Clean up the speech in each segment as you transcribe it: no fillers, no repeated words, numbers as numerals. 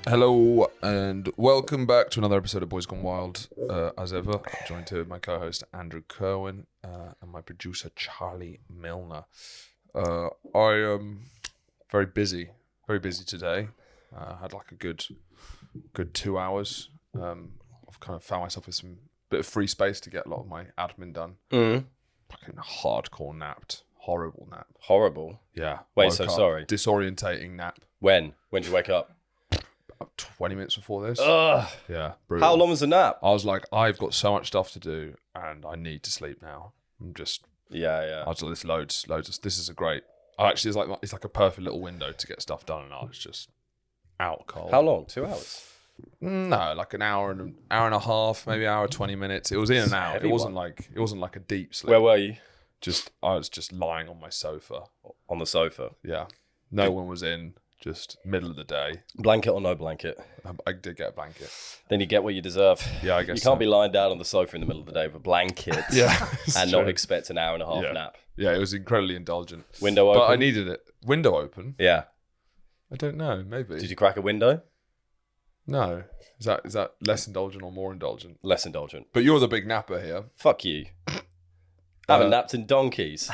Hello and welcome back to another episode of Boys Gone Wild. As ever, I'm joined here with my co-host Andrew Kerwin and my producer Charlie Milner. I am very busy today. Had like a good 2 hours. I've kind of found myself with some bit of free space to get a lot of my admin done. Fucking hardcore napped. Horrible nap. Horrible? Yeah. Wait, so sorry. Disorientating nap. When? When did you wake up? About 20 minutes before this. Ugh. Yeah. Brutal. How long was the nap? I was like, I've got so much stuff to do and I need to sleep now. Yeah. I was like, loads. This is a great. Actually, it's like a perfect little window to get stuff done, and I was just out cold. How long? 2 hours? No, like an hour and a half, maybe an hour 20 minutes. It was in and out. It wasn't like a deep sleep. Where were you? I was just lying on my sofa. On the sofa. Yeah, no one was in. Just middle of the day. Blanket or no blanket? I did get a blanket. Then you get what you deserve. Yeah, I guess you can't be lying down on the sofa in the middle of the day with a blanket. Yeah, and not expect an hour and a half nap. Yeah, it was incredibly indulgent. Window open? But I needed it. Window open? Yeah. I don't know. Maybe. Did you crack a window? No. Is that less indulgent or more indulgent? Less indulgent. But you're the big napper here. Fuck you. I haven't napped in donkeys.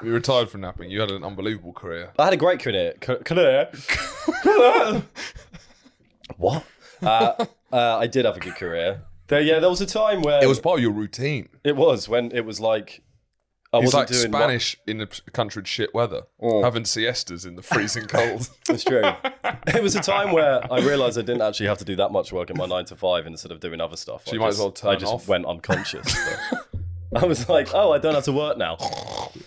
You retired from napping. You had an unbelievable career. I had a great career. What? I did have a good career. There was a time where... It was part of your routine. It was, when it was like... It's like Spanish in a country with shit weather. Having siestas in the freezing cold. That's true. It was a time where I realised I didn't actually have to do that much work in my 9 to 5 instead of doing other stuff. So you might as well turn off. I just went unconscious. I was like, I don't have to work now.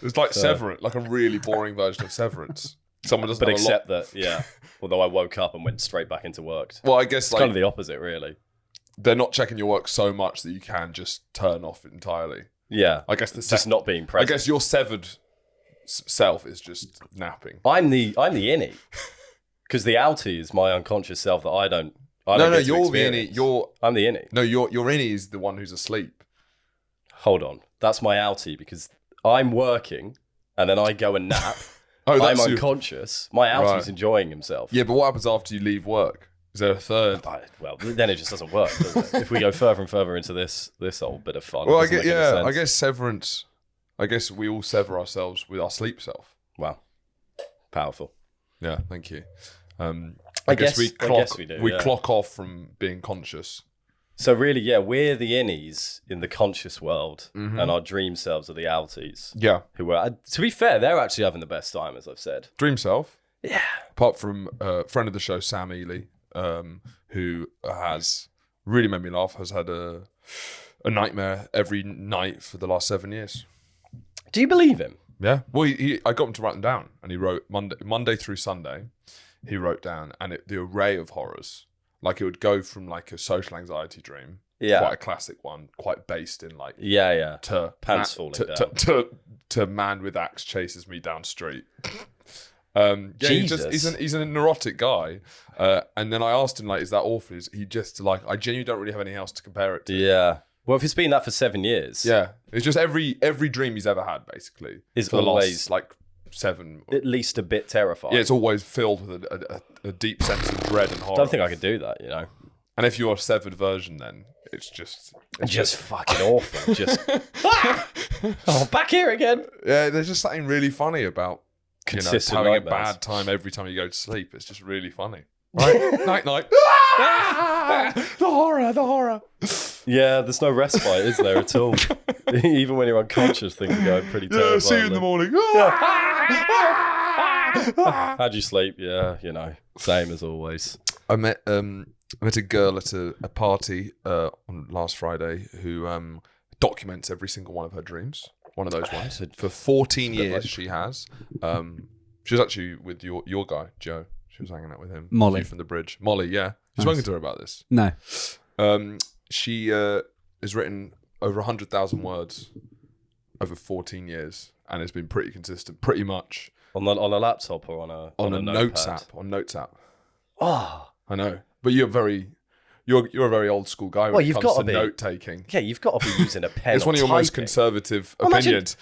It's like Severance, like a really boring version of Severance. Someone doesn't. But except that, yeah. Although I woke up and went straight back into work. Well, I guess it's kind of the opposite, really. They're not checking your work so much that you can just turn off entirely. Yeah, I guess just not being present. I guess your severed self is just napping. I'm the innie, because the outie is my unconscious self that I don't. No, you're the innie. I'm the innie. No, your innie is the one who's asleep. Hold on, that's my outie because I'm working and then I go and nap. I'm unconscious. My outie's enjoying himself. Yeah, but what happens after you leave work? Is there a third? Well, then it just doesn't work, does it? If we go further and further into this old bit of fun. Well, I guess severance. I guess we all sever ourselves with our sleep self. Wow, powerful. Yeah, thank you. I guess we do. We clock off from being conscious. So really, yeah, we're the innies in the conscious world, and our dream selves are the outies. Yeah. Who are, to be fair, they're actually having the best time, as I've said. Dream self? Yeah. Apart from a friend of the show, Sam Ely, who has really made me laugh, has had a nightmare every night for the last 7 years. Do you believe him? Yeah. Well, I got him to write them down, and he wrote Monday through Sunday, he wrote down, and the array of horrors. Like it would go from like a social anxiety dream, quite a classic one, quite based in like to pants falling down, to man with axe chases me down street. He's a neurotic guy, and then I asked him like, is that awful? He just like, I genuinely don't really have anything else to compare it to. Yeah. Well, if it's been that for 7 years, it's just every dream he's ever had basically is for always the last, like 7, at least a bit terrifying. Yeah, it's always filled with a deep sense of dread and horror. I don't think I could do that, you know. And if you're a severed version, then it's just fucking awful. Just back here again. Yeah, there's just something really funny about consistent having nightmares. A bad time every time you go to sleep. It's just really funny, right? night. The horror. Yeah, there's no respite, is there at all? Even when you're unconscious, things are going pretty terrible. Yeah, see you in the morning. How'd you sleep? Yeah, same as always. I met a girl at a party on last Friday who documents every single one of her dreams. One of those ones. For 14 years she has. She was actually with your guy, Joe. She was hanging out with him. Molly. From the bridge. Molly, yeah. You've spoken to her about this? No. She has written over 100,000 words over 14 years and it's been pretty consistent, pretty much. On a laptop or on a Notes notepad? app. On Notes app. Oh. I know. But you're a very old school guy when it comes to note taking. Yeah, you've got to be using a pen. It's one of your most conservative opinions.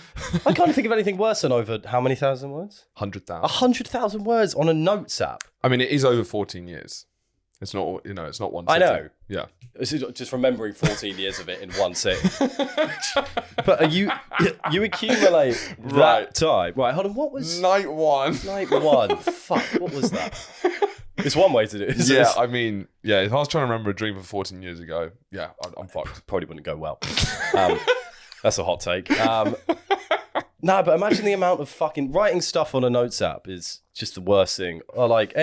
I can't think of anything worse than over how many thousand words? 100,000. 100,000 words on a notes app. I mean, it is over 14 years. It's not, it's not one I sitting. know. Yeah. This is just remembering 14 years of it in one sitting. But you accumulate that time. Right, hold on. What was Night one? Fuck, what was that? It's one way to do it. Yeah, I mean, if I was trying to remember a dream from 14 years ago, I'm fucked. Probably wouldn't go well. That's a hot take. No, but imagine the amount of fucking writing stuff on a notes app is just the worst thing. Or like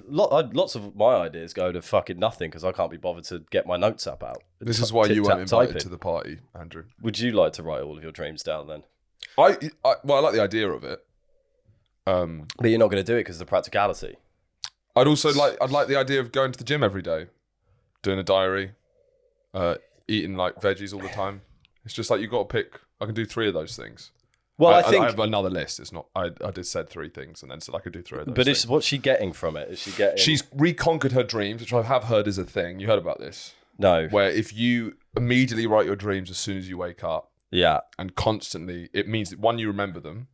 lots of my ideas go to fucking nothing because I can't be bothered to get my notes app out. This is why you weren't invited to the party, Andrew. Would you like to write all of your dreams down then? I like the idea of it. But you're not going to do it because of the practicality. I'd like the idea of going to the gym every day, doing a diary, eating like veggies all the time. It's just like you got to pick. I can do 3 of those things. Well, I think I have another list. It's not. I did said 3 things and then said I could do 3 of those. But what's she getting from it? Is she getting? She's reconquered her dreams, which I have heard is a thing. You heard about this? No. Where if you immediately write your dreams as soon as you wake up, and constantly, it means that one, you remember them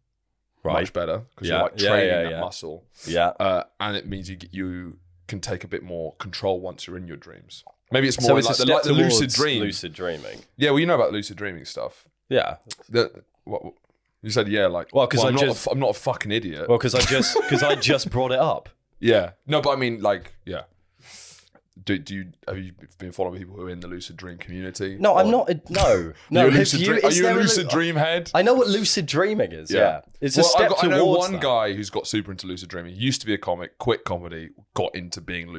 much better because you're like training that muscle. Yeah. And it means you can take a bit more control once you're in your dreams. Maybe it's more like the lucid dream. Lucid dreaming. Yeah, well, you know about lucid dreaming stuff. Yeah. What you said? Yeah, like. Well, because I'm not a fucking idiot. Well, because I just brought it up. Yeah. No, but I mean, like, yeah. Have you been following people who are in the lucid dream community? No, I'm not. No. Are you a lucid dream head? I know what lucid dreaming is. Yeah. It's a step towards I know one guy who's got super into lucid dreaming. He used to be a comic, quit comedy, got into being a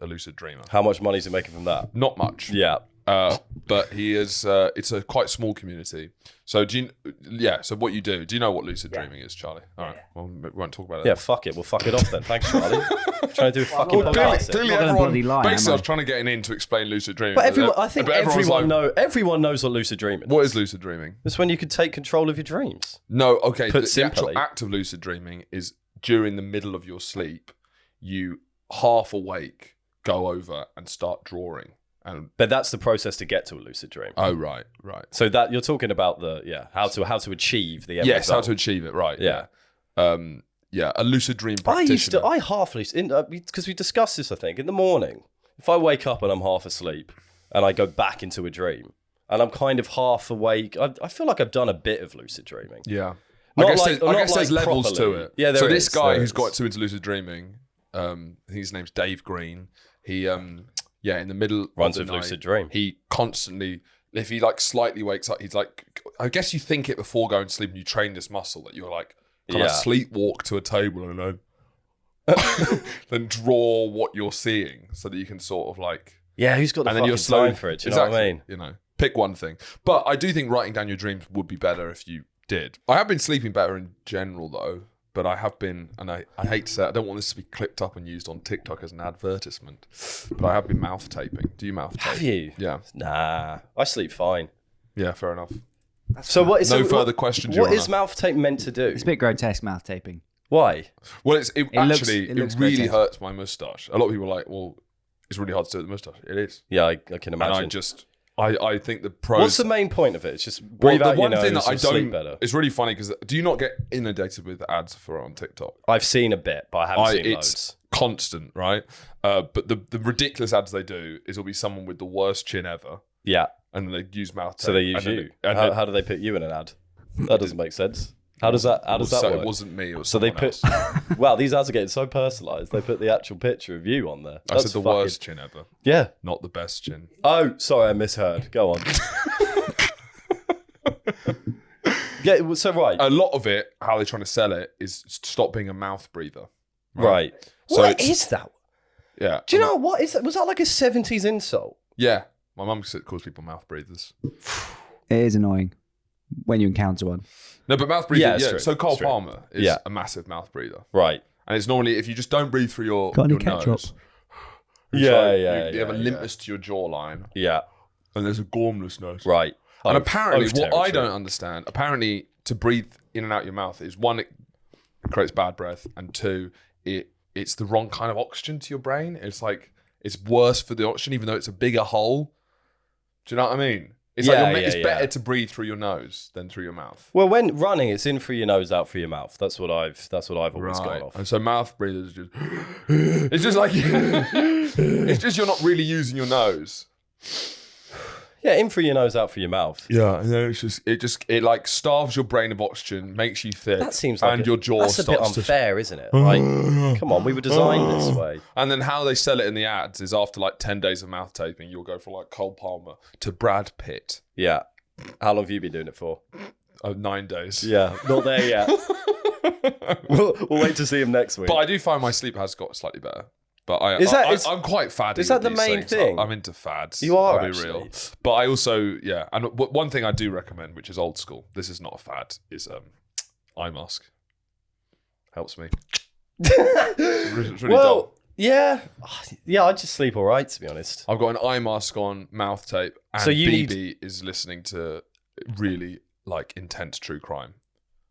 lucid dreamer. How much money is he making from that? Not much. Yeah. But he is. It's a quite small community. So So what you do? Do you know what lucid dreaming is, Charlie? All right. Well, we won't talk about it. Yeah. Fuck it. We'll fuck it off then. Thanks, Charlie. I'm trying to do a fucking podcast. Clearly, everyone. Basically, I was trying to get in to explain lucid dreaming. But everyone knows what lucid dreaming is. What is lucid dreaming? It's when you can take control of your dreams. No. Okay. Put the simply, actual act of lucid dreaming is during the middle of your sleep, you half awake go over and start drawing. But that's the process to get to a lucid dream. Oh, right. So that you're talking about how to achieve the end result. How to achieve it, right? Yeah. A lucid dream practitioner. I half because we discussed this. I think in the morning, if I wake up and I'm half asleep and I go back into a dream and I'm kind of half awake, I feel like I've done a bit of lucid dreaming. Yeah. I guess there's levels to it. Yeah. So this guy who's got too into lucid dreaming, I think his name's Dave Green. He in the middle runs of the night, lucid dream. He constantly, if he like slightly wakes up, he's like, I guess you think it before going to sleep and you train this muscle that you're like kind of sleepwalk to a table and then draw what you're seeing so that you can sort of like. Yeah, who's got the fucking time for it? Do you know what I mean? Pick one thing. But I do think writing down your dreams would be better if you did. I have been sleeping better in general though. But I have been, and I hate to say it, I don't want this to be clipped up and used on TikTok as an advertisement, but I have been mouth taping. Do you mouth tape? Have you? Yeah. Nah, I sleep fine. Yeah, fair enough. Further questions. What is mouth tape meant to do? It's a bit grotesque, mouth taping. Why? Well, it really hurts my moustache. A lot of people are like, well, it's really hard to do with the moustache. It is. Yeah, I can imagine. And I think the pros. What's the main point of it? It's just breathe out your nose and sleep better. It's really funny because do you not get inundated with ads for it on TikTok? I've seen a bit, but I haven't seen loads. It's constant, right? But the ridiculous ads they do is it'll be someone with the worst chin ever. Yeah. And then they use mouth tape. So they use you. How do they put you in an ad? That doesn't make sense. How does that work? It wasn't me. It was so they put. Wow, these ads are getting so personalised. They put the actual picture of you on there. I said the worst chin ever. Yeah, not the best chin. Oh, sorry, I misheard. Go on. Yeah, so right. A lot of it, how they're trying to sell it, is stop being a mouth breather. Right. So what is that? Yeah. Do you know what is that? Was that like a 70s insult? Yeah. My mum calls people mouth breathers. It is annoying when you encounter one. No, but mouth breathing, yeah. So Cole Palmer is a massive mouth breather. Right. And it's normally, if you just don't breathe through your nose. You have a limpness to your jawline. Yeah. And there's a gormlessness. Right. And apparently, what I don't understand, apparently to breathe in and out your mouth is one, it creates bad breath, and two, it's the wrong kind of oxygen to your brain. It's like, it's worse for the oxygen, even though it's a bigger hole. Do you know what I mean? It's it's better to breathe through your nose than through your mouth. Well, when running, it's in through your nose, out through your mouth. That's what I've always gone off. And so mouth breathing is just it's just like it's just you're not really using your nose. Yeah, in through your nose, out through your mouth. Yeah, and then it like starves your brain of oxygen, makes you thick. That seems like your jaw that's starts a bit unfair, isn't it? Like, come on, we were designed this way. And then how they sell it in the ads is after like 10 days of mouth taping, you'll go from like Cole Palmer to Brad Pitt. Yeah. How long have you been doing it for? 9 days. Yeah, not there yet. we'll wait to see him next week. But I do find my sleep has got slightly better. But I'm quite faddy. Is that with the main things. thing? I'm into fads. You are, I'll be actually. real. But I also, and one thing I do recommend, which is old school, this is not a fad, is eye mask. Helps me. It's really dumb. Yeah, I just sleep all right, to be honest. I've got an eye mask on, mouth tape, and So you BB is listening to really like intense true crime.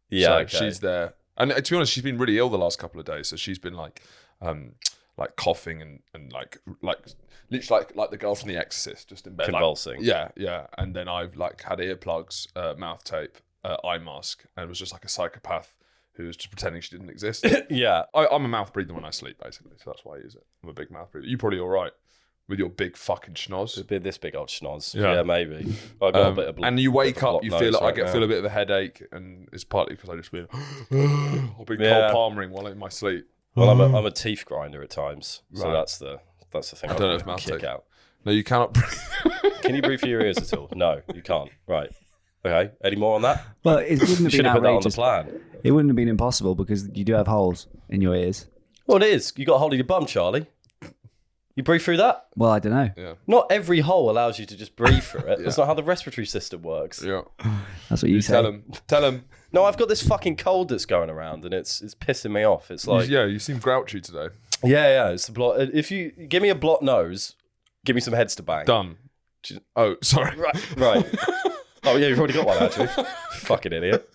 Yeah, So okay. she's there, and to be honest, she's been really ill the last couple of days. So she's been like coughing and like literally like the girl from The Exorcist, just in bed, Convulsing. Yeah. And then I've like had earplugs, mouth tape, eye mask, and it was just like a psychopath who was just pretending she didn't exist. Yeah. I'm a mouth breather when I sleep, basically, so that's why I use it. I'm a big mouth breather. You're probably all right with your big fucking schnoz. This big old schnoz. Yeah. Yeah, maybe. I got a bit of and you wake up, you feel I feel a bit of a headache, and it's partly because I just feel I'll be Cole Palmering while in my sleep. Well, I'm a teeth grinder at times, so Right. that's the thing. I don't know if mouth kick tape. out. No, you cannot breathe. Can you breathe through your ears at all? No, you can't. Right. Okay. Any more on that? Well, it wouldn't have Should been have put that on the outrageous. plan. It wouldn't have been impossible because you do have holes in your ears. Well, it is. You got a hold of your bum, Charlie. You breathe through that? Well, I don't know. Yeah. Not every hole allows you to just breathe through it. That's not how the respiratory system works. Yeah. That's what you say. Tell him. No, I've got this fucking cold that's going around, and it's pissing me off. It's like, You seem grouchy today. yeah, it's the blot. If you give me a blot nose, give me some heads to bang. Done. Oh, sorry. Right. Oh yeah, you've already got one actually. Fucking idiot.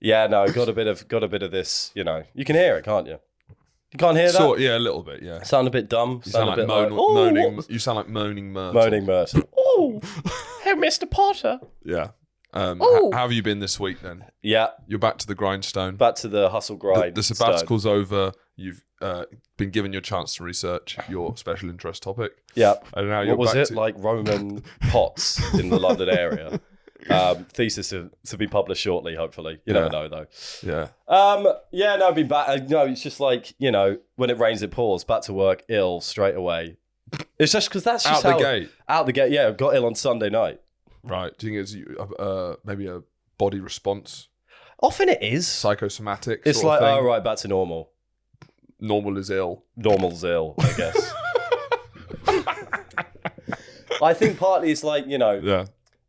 Yeah, no, got a bit of this. You know, you can hear it, can't you? You can't hear that. Yeah, a little bit. Yeah. Sound a bit dumb. You sound like a bit moaning. You sound like moaning Myrtle. Moaning Myrtle. Oh, hey, Mr. Potter. Yeah. How have you been this week then? Yeah, You're back to the grindstone. back to the hustle grind. The sabbatical's over. You've been given your chance to research your special interest topipic. Yeah. And now you're What was back it? Like Roman pots in the London area. Thesis to be published shortly, hopefully. You never know, though. Yeah. Yeah, no, I've been back. No, it's just like, you know, when it rains, it pours. Back to work, ill straight away. It's just because that's just Out the gate. Out the gate, yeah. Got ill on Sunday night. Right. Do you think it's maybe a body response? Often it is. Psychosomatic It's sort like, of thing? oh, right, back to normal. Normal is ill. Normal's ill, I guess. I think partly it's like, you know, Yeah.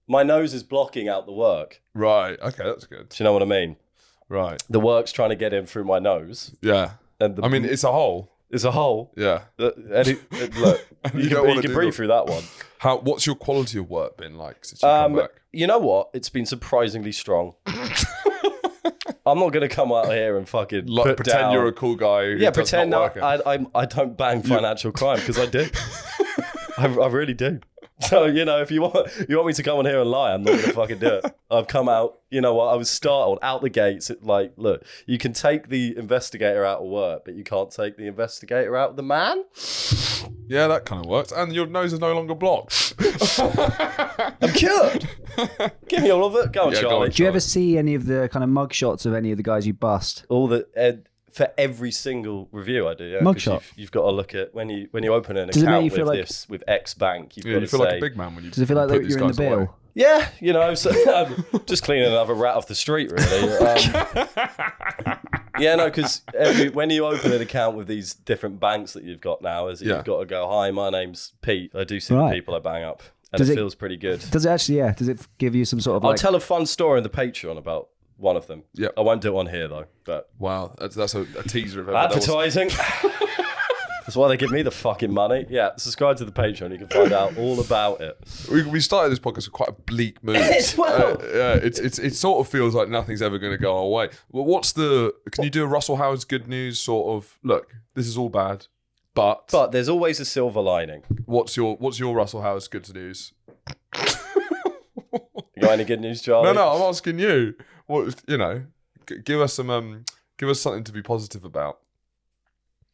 my nose is blocking out the work. Right. Okay, that's good. Do you know what I mean? Right. The work's trying to get in through my nose. Yeah. And I mean, it's a hole. it's a hole. Yeah. Look, You you don't wanna can do breathe the- through that one. What's your quality of work been like since you come back? You know what? It's been surprisingly strong. I'm not going to come out here and fucking Like, pretend down. you're a cool guy. Who Yeah, does pretend not work. I don't bang financial crime because I do. I really do. So, you know, if you want me to come on here and lie, I'm not going to fucking do it. I've come out, you know what, I was startled out the gates. Like, look, you can take the investigator out of work, but you can't take the investigator out of the man. Yeah, that kind of works. And your nose is no longer blocked. I'm cured. Give me all of it. Go on, Yeah, go Charlie. on. Do you ever see any of the kind of mug shots of any of the guys you bust? All the for every single review I do, yeah. 'cause Mugshot. You've got to look at when you open an Does it make account you feel with like- this with X Bank, you've Yeah, got you to feel say, like a big man when you Does it feel like put that these you're in the guys away. bill? yeah, you know, so just cleaning another rat off the street, really. Yeah, no, because when you open an account with these different banks that you've got now, Yeah. you've got to go, hi, my name's Pete. I do see Right. the people I bang up, and Does it it- feels pretty good. Does it actually, yeah, does it give you some sort of I'll like... tell a fun story in the Patreon about one of them. Yep. I won't do it on here, though, but Wow, that's a teaser of everything. advertising. That's why they give me the fucking money. Yeah, subscribe to the Patreon. You can find out all about it. We started this podcast with quite a bleak mood. Well. Yeah, it sort of feels like nothing's ever going to go our way. Well, can you do a Russell Howard's good news sort of, look, this is all bad, but There's always a silver lining. what's your Russell Howard's good news? You got any good news, Charlie? No, I'm asking you. What give us something to be positive about.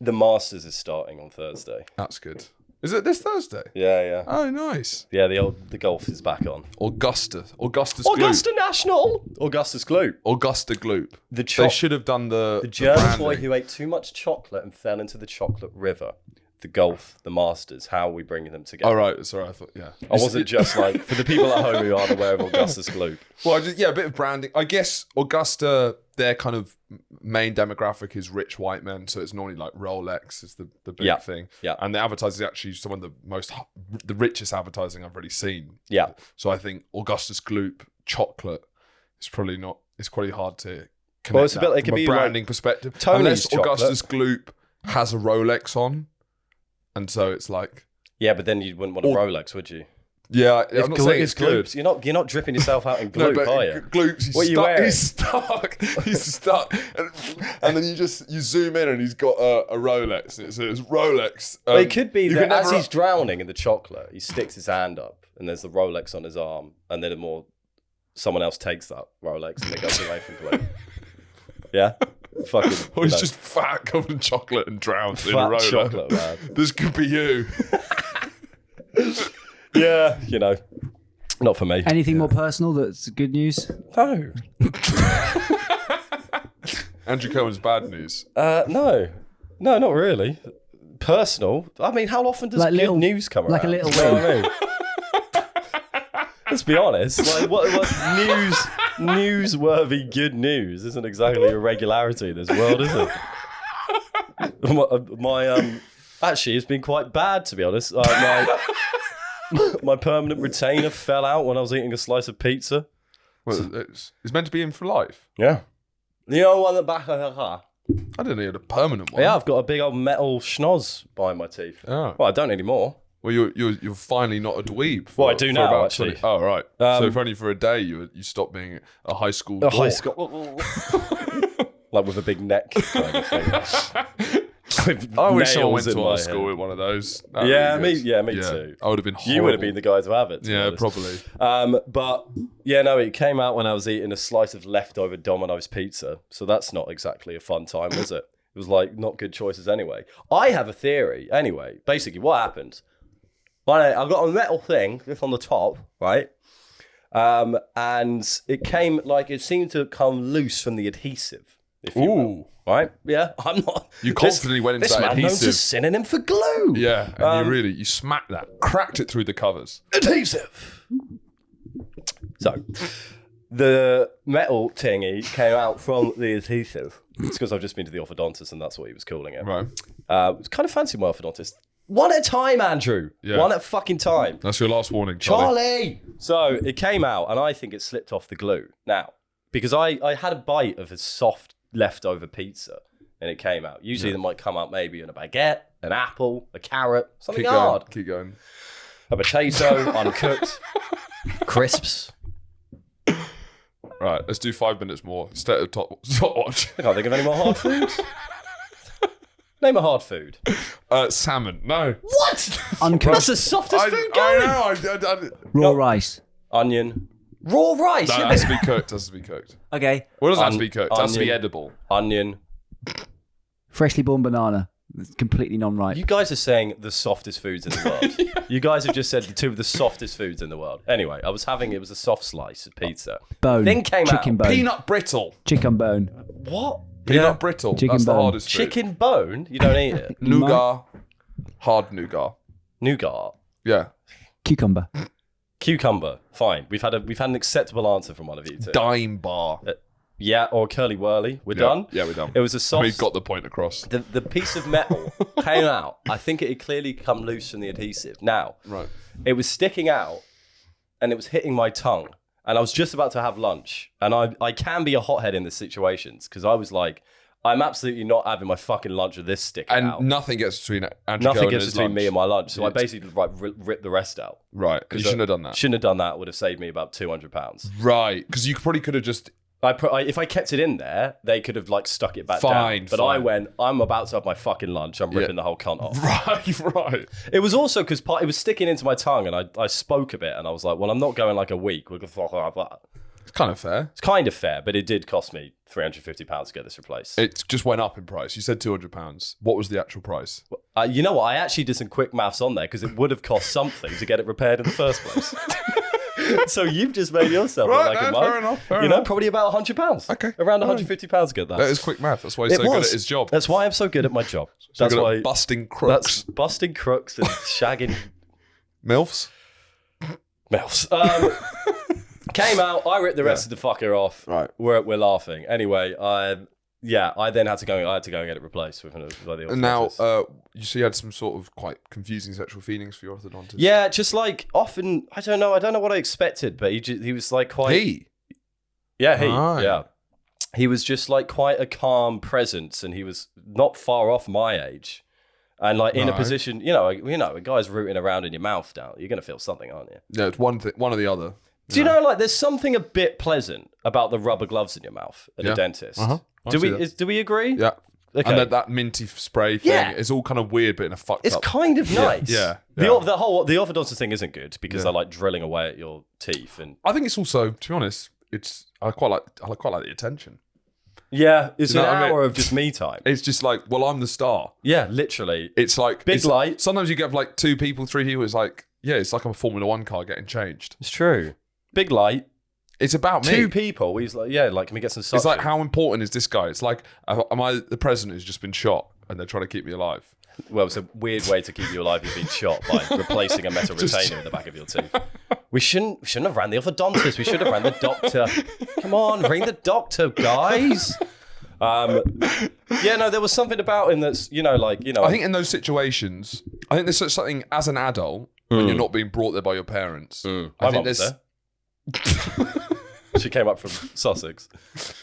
The Masters is starting on Thursday. That's good. Is it this Thursday? Yeah. Oh, nice. Yeah, the golf is back on. Augustus Augusta National. Augustus Gloop. Augusta Gloop. They should have done the German boy who ate too much chocolate and fell into the chocolate river. The golf, the Masters, how are we bringing them together? Oh, right. Sorry, I thought, yeah. I wasn't just like, for the people at home who aren't aware of Augustus Gloop. Well, a bit of branding. I guess Augusta, their kind of main demographic is rich white men, so it's normally like Rolex is the big thing. Yeah. And the advertising is actually some of the richest advertising I've really seen. Yeah. So I think Augustus Gloop chocolate is probably not, it's probably hard to connect Well, it's a bit, that it could from be a branding like perspective. Tony's Unless chocolate. Augustus Gloop has a Rolex on. And so it's like... Yeah, but then you wouldn't want a Rolex, would you? Yeah, I'm not saying it's good. Gloops, you're not dripping yourself out in gloop, are you? Gloops, What are you wearing? He's stuck. He's stuck. And then you zoom in and he's got a Rolex. And it says Rolex. Well, it could be that as never- he's drowning in the chocolate, he sticks his hand up and there's the Rolex on his arm, and then someone else takes that Rolex and it goes away from gloop. Yeah? Fucking. Or he's just fat, covered in chocolate and drowns in a fat Rolex. chocolate, man. This could be you. Yeah, not for me. Anything more personal that's good news? No. Andrew Cohen's bad news. No, not really. Personal. I mean, how often does Like good little- news come like a around? little You know what I mean? Let's be honest. Like, what newsworthy good news isn't exactly a regularity in this world, is it? My actually, it's been quite bad, to be honest. My permanent retainer fell out when I was eating a slice of pizza. Well, it's meant to be in for life. Yeah. You know, on the back of her car. I didn't know you had a permanent one. Yeah, I've got a big old metal schnoz behind my teeth. Oh. Well, I don't anymore. Well, you're finally not a dweeb. Well, I do now, actually. Oh, right. So if only for a day you stopped being a high school A high dork. school, like with a big neck kind of thing. With I wish someone nails went in to my our school head. with one of those. That'd Yeah, be me good. too. I would have been horrible. You would have been the guy to have it. To be Yeah, honest. probably. But yeah, no, it came out when I was eating a slice of leftover Domino's pizza. So that's not exactly a fun time, was it? It was like not good choices anyway. I have a theory. Anyway, basically what happened, I got a metal thing just on the top, right? And it seemed to come loose from the adhesive, if you will. Ooh. Right? Yeah, I'm not. You confidently went into this that man knows a adhesive. synonym for glue. Yeah, and you smacked that, cracked it through the covers. Adhesive. So, the metal thingy came out from the adhesive. It's because I've just been to the orthodontist and that's what he was calling it. Right. It's kind of fancy my orthodontist. One at a time, Andrew. Yeah. One at fucking time. That's your last warning, Charlie. So it came out and I think it slipped off the glue. Now, because I had a bite of a soft leftover pizza and it came out. Usually they might come out maybe in a baguette, an apple, a carrot, something hard. Keep going. A potato, uncooked, crisps. Right, let's do 5 minutes more. Stay at the top watch. I can't think of any more hard foods. Name a hard food. Salmon. No. What? Uncooked. That's the softest food going. I know. Raw rice. Onion. Raw rice. No, yeah. it has to be cooked. Has to be cooked. Okay. Well, it doesn't have to be cooked. It has to be Onion. edible. Onion. Freshly born banana. It's completely non-ripe. You guys are saying the softest foods in the world. You guys have just said the two of the softest foods in the world. Anyway, it was a soft slice of pizza. Bone. Then came Chicken out. bone. Peanut brittle. Chicken bone. What? Peanut brittle. Chicken That's the bone. hardest food. Chicken bone? You don't eat it. Nougat. Hard nougat. Nougat. Yeah. Cucumber. Cucumber. Fine. We've had an acceptable answer from one of you two. Dime bar. Yeah, or curly whirly. We're done. Yeah, we're done. It was a soft. We've got the point across. The piece of metal came out. I think it had clearly come loose from the adhesive. Now, Right. it was sticking out and it was hitting my tongue. And I was just about to have lunch. And I can be a hothead in these situations because I was like, I'm absolutely not having my fucking lunch with this sticking And out. nothing gets between Andrew Nothing Cohen gets and his between lunch. me and my lunch. So I basically ripped the rest out. Right. You shouldn't have done that. Shouldn't have done that. Would have saved me about £200. Right. Because you probably could have just If I kept it in there, they could have like stuck it back Fine, down. But fine. I went, I'm about to have my fucking lunch. I'm ripping the whole cunt off. Right. It was also because it was sticking into my tongue, and I spoke a bit, and I was like, well, I'm not going like a week. It's kind of fair. It's kind of fair, but it did cost me £350 to get this replaced. It just went up in price. You said £200. What was the actual price? You know what? I actually did some quick maths on there because it would have cost something to get it repaired in the first place. So you've just made yourself look like a mug. Fair enough. Fair enough. Probably about £100. Okay. Around £150 to get that. That is quick math. That's why he's so good at his job. That's why I'm so good at my job. So That's good why at busting crooks. That's busting crooks and shagging MILFs. mouths. Came out. I ripped the rest of the fucker off. Right. We're laughing. Anyway, I then had to go. I had to go and get it replaced with by the orthodontist. And now, you had some sort of quite confusing sexual feelings for your orthodontist. Yeah, just like often. I don't know what I expected, but he was like quite. Yeah. He was just like quite a calm presence, and he was not far off my age, and like in a position, a guy's rooting around in your mouth now. You're gonna feel something, aren't you? Yeah, it's one or the other. Do you know, like, there's something a bit pleasant about the rubber gloves in your mouth at a dentist? Uh-huh. Do we agree? Yeah. Okay. And that minty spray thing is all kind of weird, but in a fucked It's up. kind of nice. Yeah. The orthodontist thing isn't good because they're like drilling away at your teeth, and I think it's also, to be honest, I quite like the attention. yeah, it's You know an what I mean? hour of just me time. It's just like, well, I'm the star. Yeah, literally. It's like Big light. Sometimes you get like 2 people, 3 people. It's like, it's like I'm a Formula 1 car getting changed. It's true. Big light. It's about me. 2 people. He's like, can we get some suction? It's like, how important is this guy? It's like, am I the president who's just been shot and they're trying to keep me alive? Well, it's a weird way to keep you alive. You've been shot by replacing a metal retainer in the back of your tooth. We shouldn't have ran the orthodontist. We should have ran the doctor. Come on, ring the doctor, guys. There was something about him that's, I think in those situations, I think there's such something as an adult when you're not being brought there by your parents. My mum was there. She came up from Sussex.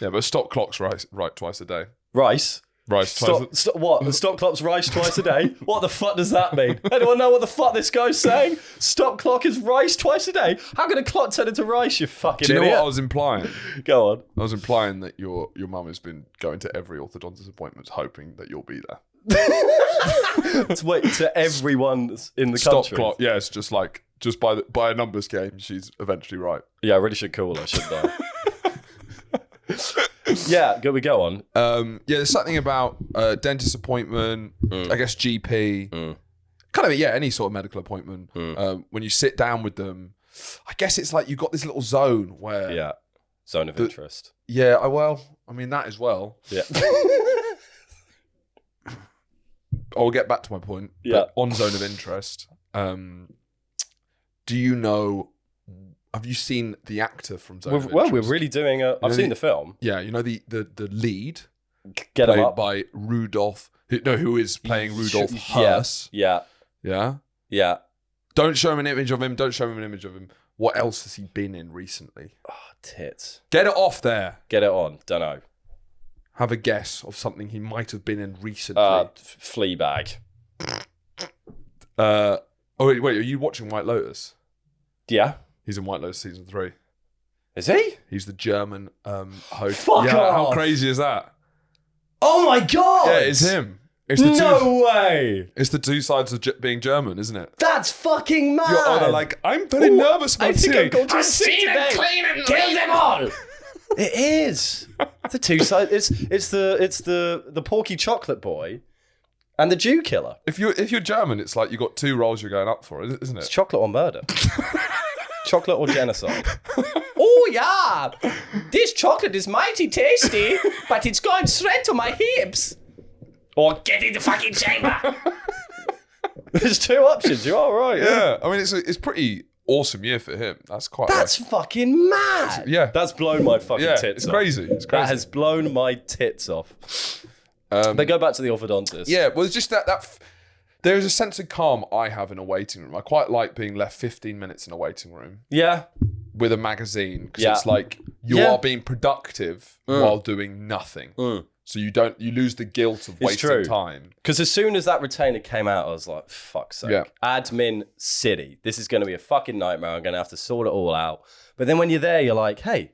Yeah, but stop clocks right twice a day. Rice? Rice twice What? Stop clock's rice twice a day? What the fuck does that mean? Anyone know what the fuck this guy's saying? Stop clock is rice twice a day? How can a clock turn into rice, you fucking Do you know idiot? what I was implying? Go on. I was implying that your mum has been going to every orthodontist appointment hoping that you'll be there. Let's wait to everyone in the Stop country. clock. Yeah, it's just like, just by a numbers game, she's eventually right. Yeah, I really should call her, shouldn't I? Yeah, we go on. There's something about dentist appointment, I guess GP, kind of, any sort of medical appointment. When you sit down with them, I guess it's like you've got this little zone where... Yeah, zone of interest. Yeah, I mean, that as well. Yeah. I'll get back to my point. Yeah. But on zone of interest, do you know... Have you seen the actor from Zone of Interest? We're really doing I've seen the film. Yeah, you know the lead Get him played up. by Rudolph, who is playing Rudolph Hurst. Yeah. Don't show him an image of him. What else has he been in recently? Oh, tits. Get it off there. Get it on. Don't know. Have a guess of something he might have been in recently. Fleabag. Wait, are you watching White Lotus? Yeah. He's in White Lotus season 3. Is he? He's the German host. Fuck off. How crazy is that? Oh my god! Yeah, it's him. It's the no way! It's the 2 sides of being German, isn't it? That's fucking mad! You're either like, I'm very nervous about seeing. I'm going to see them clean and kill them all. It is the 2 sides. It's the Porky Chocolate Boy and the Jew Killer. If you're German, it's like you got 2 roles you're going up for, isn't it? It's chocolate or murder. Chocolate or genocide? Oh yeah, this chocolate is mighty tasty, but it's going straight to my hips. Or get in the fucking chamber. There's 2 options. You're all right. Yeah, I mean it's pretty awesome year for him. That's fucking mad. Yeah, that's blown my fucking tits it's off. crazy. It's crazy. That has blown my tits off. They go back to the orthodontist. Yeah, well, it's just that there's a sense of calm I have in a waiting room. I quite like being left 15 minutes in a waiting room. Yeah. With a magazine, because it's like you are being productive while doing nothing. So you lose the guilt of wasting time. Because as soon as that retainer came out, I was like, fuck's sake. Yeah. Admin city. This is going to be a fucking nightmare. I'm going to have to sort it all out. But then when you're there, you're like, hey,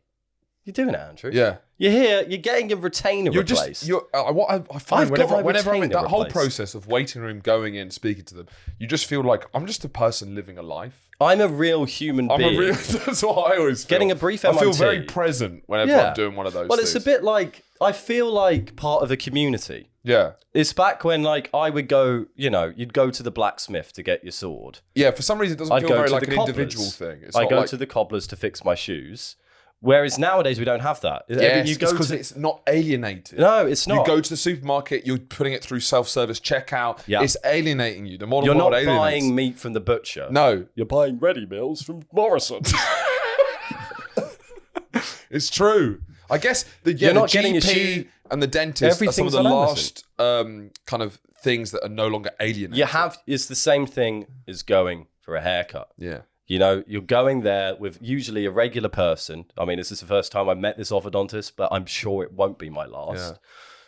You're doing it, Andrew. Yeah. You're here. You're getting a retainer replaced. What I find whenever I'm in that whole replaced. process of waiting room, going in, speaking to them, you just feel like I'm just a person living a life. I'm a real human being. That's what I always feel. Getting a brief I feel MIT. very present whenever I'm doing one of those Well, things. it's a bit like, I feel like part of a community. Yeah. It's back when, like, I would go, you'd go to the blacksmith to get your sword. Yeah, for some reason it doesn't I'd feel go very to like the an cobblers. individual thing. It's I not go like, to the cobblers to fix my shoes. Whereas nowadays we don't have that. yes, You it's because it's not alienated. No, it's not. You go to the supermarket, you're putting it through self-service checkout. Yeah. It's alienating you. The modern You're world not alienates. buying meat from the butcher. No. You're buying ready meals from Morrison. It's true. I guess You're not the getting your GP shoe- and the dentist are some of Everything's the on last kind of things that are no longer alienated. It's the same thing as going for a haircut. Yeah. You're going there with usually a regular person. I mean, this is the first time I've met this orthodontist, but I'm sure it won't be my last. Yeah.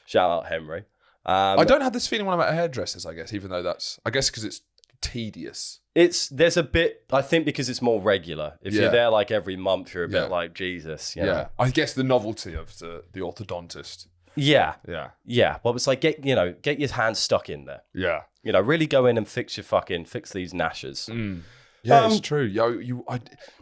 Shout out Henry. I don't have this feeling when I'm at hairdressers, I guess, even though I guess because it's tedious. There's a bit, I think because it's more regular. If you're there like every month, you're a bit like, Jesus. You know? I guess the novelty of the orthodontist. Yeah. Yeah. Yeah. Well, it's like, get your hands stuck in there. Yeah. Really go in and fix these gnashes. Yeah, it's true.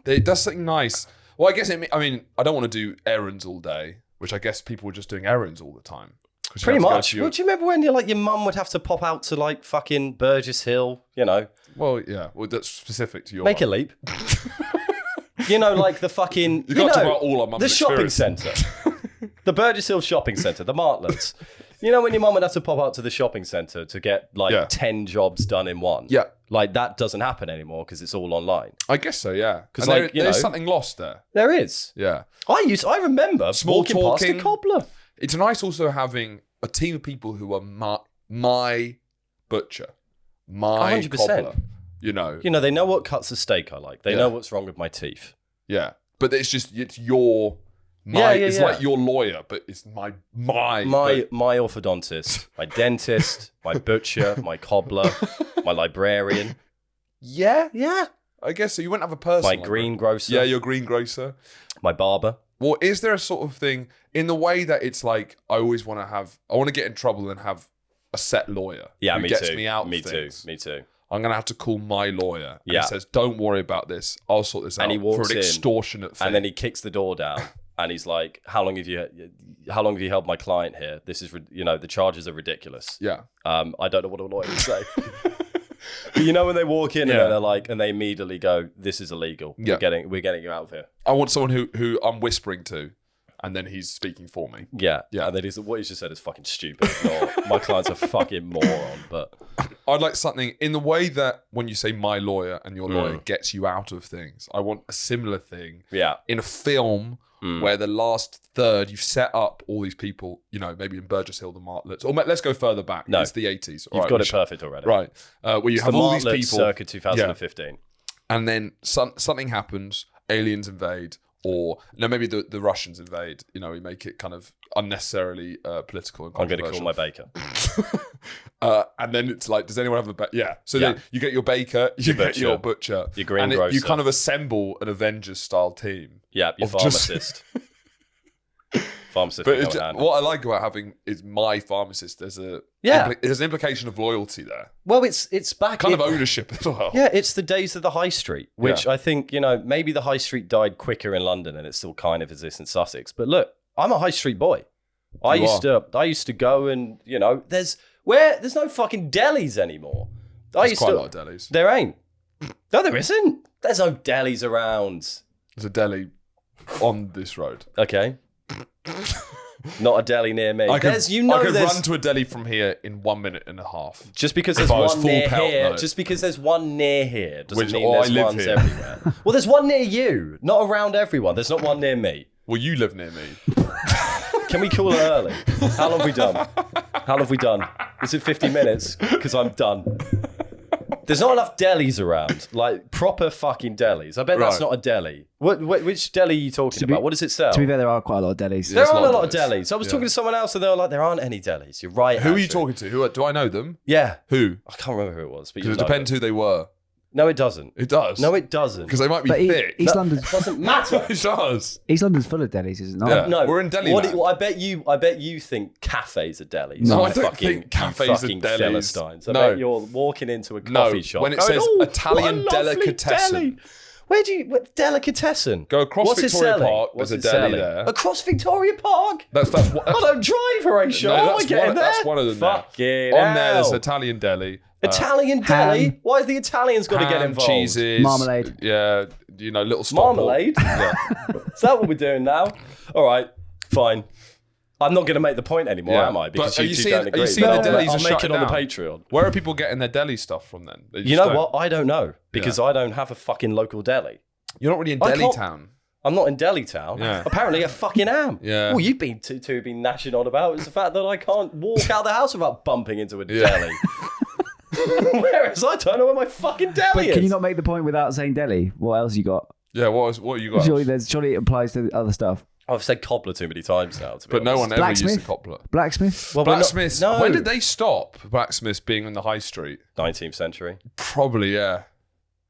It does something nice. Well, I guess I don't want to do errands all day, which I guess people were just doing errands all the time. Pretty much. Well, do you remember when your mum would have to pop out to like fucking Burgess Hill? Well, yeah. Well, that's specific to your Make a leap. Like the fucking. You can't talk about all our mum's the shopping experience. centre, the Burgess Hill shopping centre, the Martlets. When your mum would have to pop out to the shopping centre to get 10 jobs done in one. Yeah. Like that doesn't happen anymore because it's all online. I guess so, yeah. Because like, there's something lost there. There is. Yeah. I remember Small walking past a talking. cobbler. It's nice also having a team of people who are my butcher, my 100%. cobbler. They know what cuts of steak I like. They know what's wrong with my teeth. Yeah. But it's your... It's like your lawyer, but it's my orthodontist, my dentist, my butcher, my cobbler, my librarian. Yeah. Yeah. I guess so. You wouldn't have a person. My greengrocer. Yeah, your greengrocer. My barber. Well, is there a sort of thing in the way that it's like I want to get in trouble and have a set lawyer Yeah, who me gets too. me out of Me things. too. Me too. I'm going to have to call my lawyer. And Yeah. he says, don't worry about this. I'll sort this And out he walks for an in, extortionate fee. And then he kicks the door down and he's like, how long have you held my client here? This is, the charges are ridiculous. Yeah. I don't know what a lawyer would say. But when they walk in and they're like, and they immediately go, this is illegal. Yeah. We're getting you out of here. I want someone who I'm whispering to, and then he's speaking for me. Yeah. Yeah. And then what he's just said is fucking stupid. My client's a fucking moron, but... I'd like something in the way that when you say my lawyer and your lawyer gets you out of things. I want a similar thing in a film where the last third you've set up all these people, maybe in Burgess Hill, the Martlets, or let's go further back. No. It's the 80s. You've got it perfect already. Right. Where you have the all these Martlets people. circa 2015. And then something happens, aliens invade, or maybe the Russians invade. We make it kind of unnecessarily political and I'm going controversial. to call my baker. And then it's like, does anyone have a baker? Yeah. So then you get your baker, you get your butcher, your greengrocer. You kind of assemble an Avengers style team. Yeah, your pharmacist. Pharmacist. But what I like about having is my pharmacist. There's there's an implication of loyalty there. Well, it's back. Kind of ownership as well. Yeah, it's the days of the high street, which I think, maybe the high street died quicker in London and it still kind of exists in Sussex. But look, I'm a high street boy. I used to go and, there's no fucking delis anymore. There's quite a lot of delis. There ain't. No, there isn't. There's no delis around. There's a deli on this road. Okay. Not a deli near me. I could there's run to a deli from here in 1 minute and a half. Just because there's one near here. Just because there's one near here doesn't mean there's ones everywhere. Well, there's one near you, not around everyone. There's not one near me. Well, you live near me. Can we call it early? How long have we done? Is it 50 minutes? Because I'm done. There's not enough delis around, like proper fucking delis. I bet that's not a deli. Which deli are you talking about? What does it sell? To be fair, there are quite a lot of delis. There are a lot of delis. I was talking to someone else and they were like, there aren't any delis. You're right. Who are you talking to? Do I know them? Yeah. Who? I can't remember who it was. But Because it depends who they were. No, it doesn't. It does. No, it doesn't. Because they might be But thick. East London's doesn't matter. It does. East London's full of delis, is it not? Yeah. No, We're in Delhi land. I bet you think cafes are delis. No, I don't think cafes are fucking delis. Philistines. I No. bet you're walking into a coffee shop. When it going, says "Oh, Italian what a lovely delicatessen." deli." What delicatessen? Go across What's it Victoria selling? Park, What's there's it a deli selling? there. Across Victoria Park? That's what. I don't drive, Horatio. No, How am I that's getting one, there? that's one of them. Fucking On there, there's hell. Italian deli. Italian deli? ham, Why have the Italians got to get Ham, involved? cheeses, Marmalade. Yeah, little stop. Marmalade? Yeah. Is that what we're doing now? All right, fine. I'm not going to make the point anymore, Yeah. am I? Because But are you you two seeing- don't are you agree. seeing But the I'll delis are make it shutting on the down? Patreon. Where are people getting their deli stuff from then? They You just know don't- what? I don't know because I don't have a fucking local deli. You're not really in I Delhi can't- town. I'm not in Delhi town. Yeah. Apparently, I fucking am. Yeah. All you've been been gnashing on about is the fact that I can't walk out of the house without bumping into a deli. Whereas I don't know where my fucking deli But is. can you not make the point without saying deli? What else you got? Yeah, what you got? Surely it applies to other stuff. I've said cobbler too many times now. To be But no honest. one ever used Blacksmith? the cobbler. Blacksmith? Well, we're not- Blacksmiths. No. When did they stop blacksmiths being on the high street? 19th century. Probably, yeah.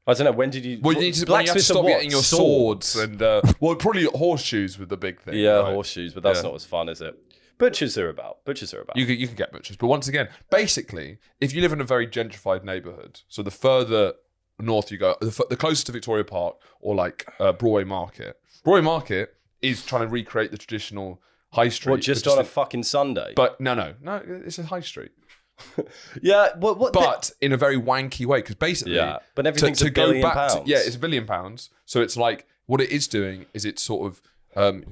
I don't know. When did you? Well, you need to, when you have to blacksmiths stop and what? getting your swords and probably horseshoes with the big thing. Yeah, right? horseshoes, but that's Yeah. not as fun, is it? Butchers are about. You can get butchers, but once again, basically, if you live in a very gentrified neighborhood, so the further north you go, the closer to Victoria Park or like Broadway Market. Broadway Market is trying to recreate the traditional high street. What, just but on a fucking Sunday? But no, it's a high street. yeah, what? But in a very wanky way, because basically, Yeah, but everything's a billion pounds. Yeah, it's £1 billion. So it's like what it is doing is it's sort of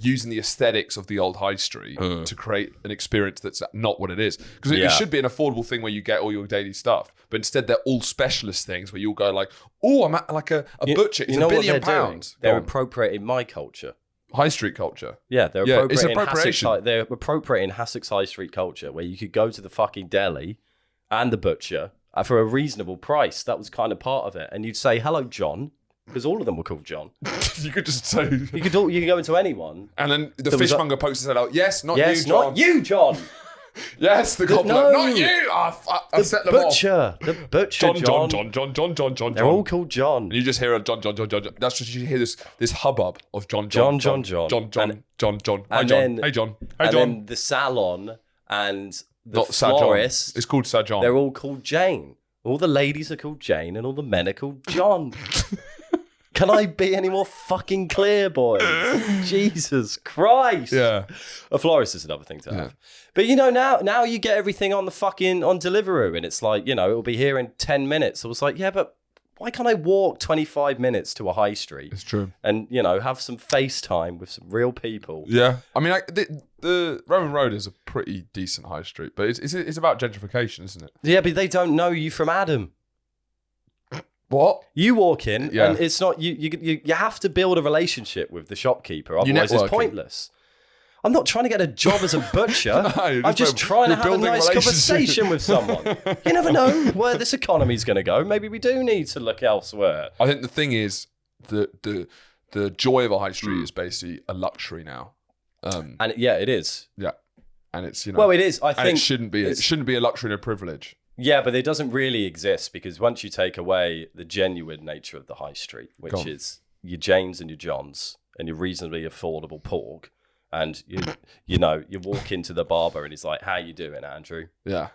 using the aesthetics of the old high street to create an experience that's not what it is. Because it should be an affordable thing where you get all your daily stuff, but instead they're all specialist things where you'll go like, oh, I'm at like a butcher. It's you know £1 billion. what they're doing? They're appropriating my culture. High street culture. Yeah, they're Yeah, it's appropriating appropriation. they're appropriating Hassocks High Street culture, where you could go to the fucking deli and the butcher for a reasonable price. That was kind of part of it, and you'd say hello, John, because all of them were called John. You could just say, You could go into anyone. and then the was fishmonger pokes his head out. Yes, not Yes, you, John. not you, John. Yes, the cobbler. no. Not you. I set them off. Butcher, the butcher, John. They're all called John. And you just hear a John. That's just you hear this hubbub of John. And- Hi, John. and John. then- Hey, John. Hey, And John. then the salon and the Not Sir John. florist, It's called Sir John. they're all called Jane. All the ladies are called Jane and all the men are called John. Can I be any more fucking clear, boys? Jesus Christ. Yeah. A florist is another thing to have. But now you get everything on the fucking on Deliveroo and it's like, it'll be here in 10 minutes. I was like, yeah, but why can't I walk 25 minutes to a high street It's true. and, have some FaceTime with some real people? Yeah. I mean, the Roman Road is a pretty decent high street, but it's about gentrification, isn't it? Yeah, but they don't know you from Adam. What? You walk in Yeah. and it's not you have to build a relationship with the shopkeeper, otherwise it's networking. pointless. I'm not trying to get a job as a butcher. No, you're I'm just just trying to you're have a building nice relationship. conversation with someone. You never know where this economy's going to go. Maybe we do need to look elsewhere. I think the thing is the joy of a high street is basically a luxury now. And yeah, it is. Yeah. And it's, Well, it is. I and think it shouldn't be. It it's- shouldn't be a luxury and a privilege. Yeah, but it doesn't really exist because once you take away the genuine nature of the high street, Go which on. is your Janes and your Johns and your reasonably affordable pork, and you walk into the barber and he's like, "How you doing, Andrew?" Yeah.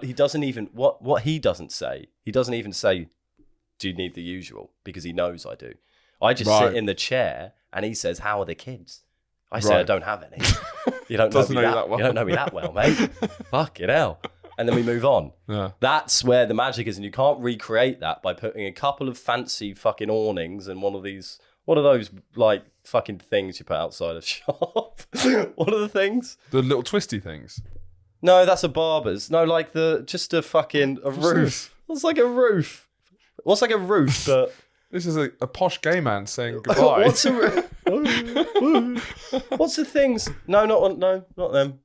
He doesn't even what he doesn't say. He doesn't even say, "Do you need the usual?" Because he knows I do. I just Right. sit in the chair and he says, "How are the kids?" I say, "I Right. don't have any." You don't know Doesn't me know you that that well. You don't know me that well, mate. Fucking hell. And then we move on. Yeah. That's where the magic is, and you can't recreate that by putting a couple of fancy fucking awnings and one of those like fucking things you put outside a shop. What are the things? The little twisty things. No, that's a barber's. No, like just a fucking roof. It's like a roof. What's like a roof, but This is a posh gay man saying goodbye. what's a what's the things? No, not them.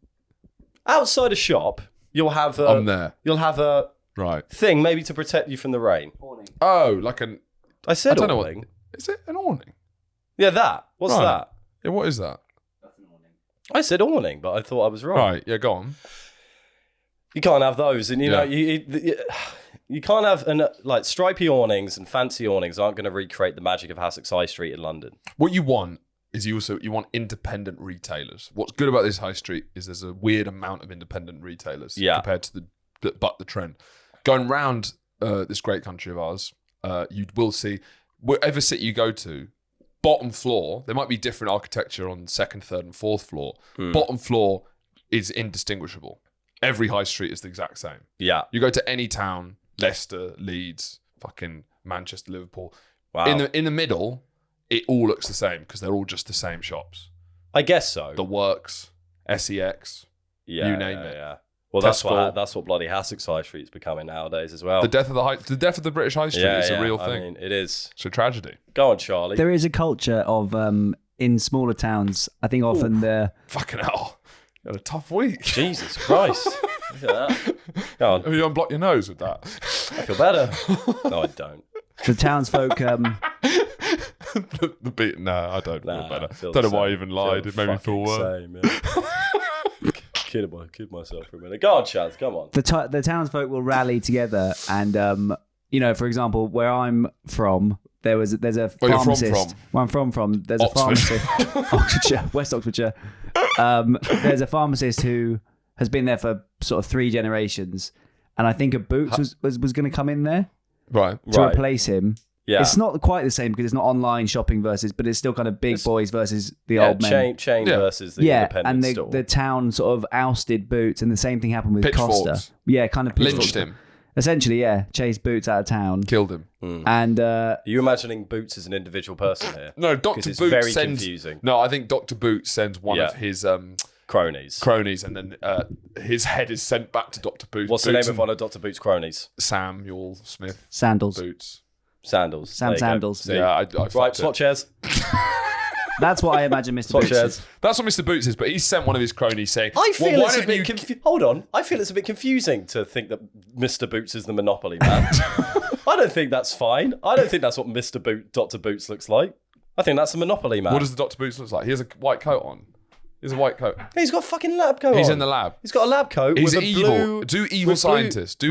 Outside a shop, you'll have I'm there. You'll have a Right. thing maybe to protect you from the rain. Oh, like an. I said I don't know awning. what. Is it an awning? Yeah, that. What's Right. that? Yeah. What is that? I said awning, but I thought I was wrong. Right. Yeah. Go on. You can't have those, and you know, Yeah. You can't have like stripy awnings and fancy awnings aren't going to recreate the magic of Hassocks High Street in London. What you want is you want independent retailers. What's good about this high street is there's a weird amount of independent retailers compared to the trend. Going round this great country of ours, you will see whatever city you go to, bottom floor, there might be different architecture on second, third, and fourth floor. Bottom floor is indistinguishable. Every high street is the exact same. Yeah. You go to any town, Leicester, Leeds, fucking Manchester, Liverpool. Wow. In the middle, it all looks the same because they're all just the same shops. I guess so. The Works, SEX, you name it. Yeah. Well, that's what bloody Hassocks High Street's becoming nowadays as well. The death of the British High Street is a real thing. I mean, it is. It's a tragedy. Go on, Charlie. There is a culture of in smaller towns. I think often the Fucking hell. You had a tough week. Jesus Christ. Look at that. Go on. Have you unblocked your nose with that? I feel better. No, I don't. townsfolk. the beat. No, I don't feel better. Don't know why I even lied. It made me feel worse. Kid myself for a minute. Go on, Chaz. Come on. The townsfolk will rally together, and for example, where I'm from, there's a pharmacist. Where I'm from, there's Oxford. a pharmacist. Oxfordshire, West Oxfordshire. There's a pharmacist who has been there for sort of 3 generations, and I think a Boots was going to come in there to replace him. Yeah. It's not quite the same because it's not online shopping but it's still kind of big boys versus the old men. Chain versus the independent store. And the town sort of ousted Boots, and the same thing happened with Pitchforks. Costa. Yeah, kind of lynched him. Essentially, chased Boots out of town. Killed him. And are you imagining Boots as an individual person here? No, Dr. Boots very sends... confusing. No, I think Dr. Boots sends one of his... cronies, and then his head is sent back to Dr. Boots. What's the name of one of Dr. Boots' cronies? Samuel Smith. Sandals. Boots. Sandals. Sam Sandals. Yeah, I right, swap chairs. That's what I imagine Mr. Boots is. That's what Mr. Boots is, but he sent one of his cronies saying, I feel it's a bit hold on. I feel it's a bit confusing to think that Mr. Boots is the Monopoly man. I don't think that's fine. I don't think that's what Dr. Boots looks like. I think that's a Monopoly man. What does the Dr. Boots look like? He has a white coat on. He's a white coat. He's got a fucking lab coat on. He's in the lab. He's got a lab coat He's with evil. a blue... Do evil scientist.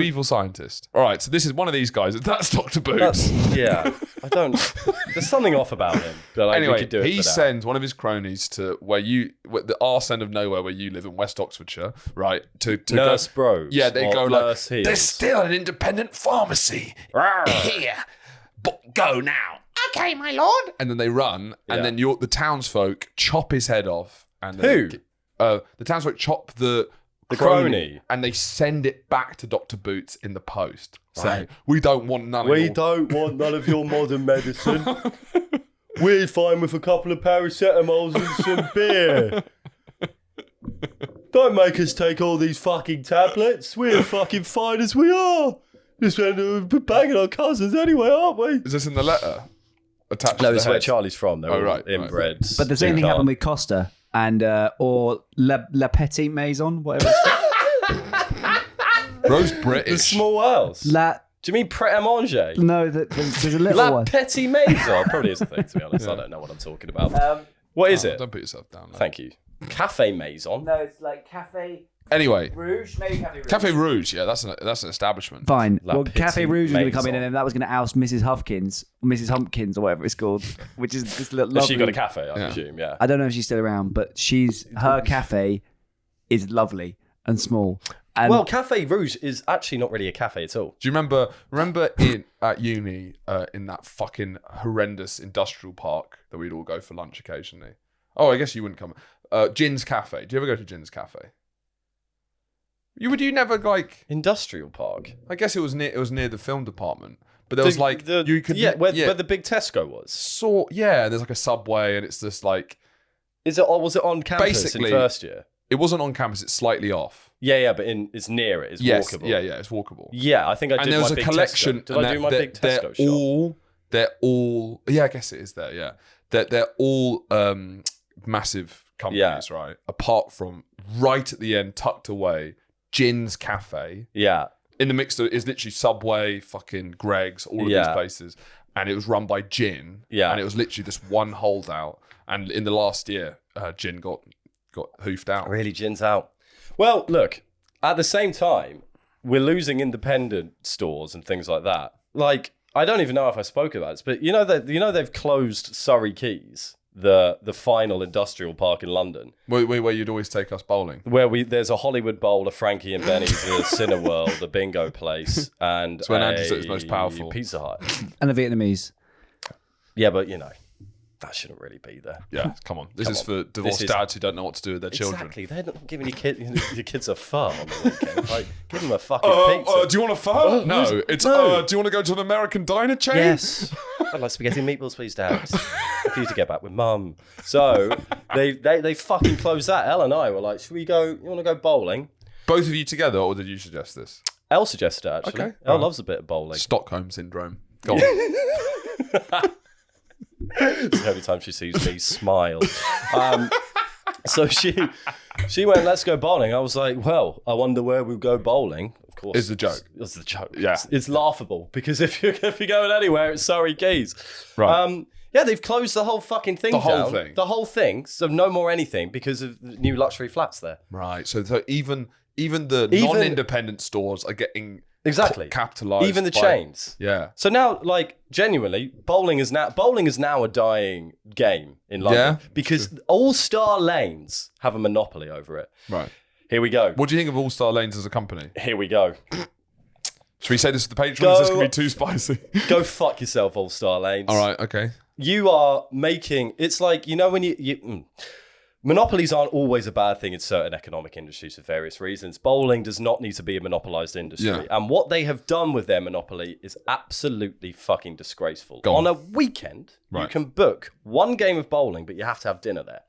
All right, so this is one of these guys. That's Dr. Boots. I don't... There's something off about him. But anyway, we could do it he sends one of his cronies to the arse end of nowhere where you live in West Oxfordshire, right? To Nurse go, Bros. Yeah, they go like, Heels. there's still an independent pharmacy here. But go now. Okay, my lord. And then they run, and then the townsfolk chop his head off. And who? The townsfolk chop the crony, and they send it back to Dr. Boots in the post, saying, "We don't want none of your modern medicine. We're fine with a couple of paracetamols and some beer. Don't make us take all these fucking tablets. We're fucking fine as we are. Just banging our cousins anyway, aren't we?" Is this in the letter? Attached No, to this is the where head? Charlie's from. They're all inbred. But the same thing happened with Costa and or La Petite Maison, whatever it's called. Rose British. The small house. Do you mean Pret-a-Manger? No, there's a little La one. Petit Maison. Probably is a thing, to be honest. I don't know what I'm talking about. What is it? Don't put yourself down. Thank you. Cafe Maison. No, it's like Cafe... Anyway. Rouge? Maybe Cafe Rouge. Cafe Rouge, yeah, that's an establishment. Fine. La Well, Petite Cafe Rouge was going to come in Maison. and that was going to oust Mrs. Humpkins, or whatever it's called, which is this little lovely... She got a cafe, I presume, yeah. I don't know if she's still around, but her cafe is lovely and small. And Well, Cafe Rouge is actually not really a cafe at all. Do you remember at uni in that fucking horrendous industrial park that we'd all go for lunch occasionally? Oh, I guess you wouldn't come. Gin's Cafe. Do you ever go to Gin's Cafe? You never like Industrial Park? I guess it was near the film department. But there was like where the big Tesco was. There's like a Subway and it's just like Was it on campus Basically, in first year? it wasn't on campus, it's slightly off. Yeah, but it's near it. It's walkable. Yeah, it's walkable. Yeah, I think I did And there was my a big collection. Tesco. Did I do my big Tesco shop? They're all. Yeah, I guess it is there. Yeah, they're all massive companies, right? Apart from right at the end, tucked away, Gin's Cafe. Yeah. In the mix is literally Subway, fucking Greg's, all of these places, and it was run by Gin. Yeah. And it was literally this one holdout. And in the last year, Gin got hoofed out. Really, Gin's out. Well, look, at the same time, we're losing independent stores and things like that. Like, I don't even know if I spoke about this, but they've closed Surrey Keys, the final industrial park in London, where you'd always take us bowling. Where there's a Hollywood Bowl, a Frankie and Benny's, a Cineworld, a bingo place, and when Andrew said it's most powerful, Pizza Hut, and the Vietnamese. Yeah, but that shouldn't really be there. Yeah, come on. This is for divorced dads who don't know what to do with their children. Exactly. They're not giving your kids a pho on the weekend. Like, give them a fucking pizza. Do you want a pho? No. It's do you want to go to an American diner chain? Yes. I'd like spaghetti and meatballs, please, Dad. For you to get back with Mum. So they fucking closed that. Elle and I were like, should we go? You want to go bowling? Both of you together, or did you suggest this? Elle suggested it, actually. Okay. Elle loves a bit of bowling. Stockholm syndrome. Go on. It's every time she sees me smile. So she went, let's go bowling. I was like, well, I wonder where we'll go bowling. Of course, it's the joke. It's the joke. Yeah, it's laughable because if you're going anywhere, it's Surrey Keys. Right. Yeah, they've closed the whole fucking thing down. The whole thing. So no more anything because of the new luxury flats there. Right. So even the non-independent stores are getting capitalized. Even the chains. Yeah. So now, like, genuinely, bowling is now a dying game in London because all-star lanes have a monopoly over it. Right. Here we go. What do you think of All-Star Lanes as a company? Here we go. Should we say this to the patrons? Is this going to be too spicy? Go fuck yourself, All-Star Lanes. All right, okay. You are making... It's like, when monopolies aren't always a bad thing in certain economic industries for various reasons. Bowling does not need to be a monopolized industry. Yeah. And what they have done with their monopoly is absolutely fucking disgraceful. On a weekend, you can book one game of bowling, but you have to have dinner there.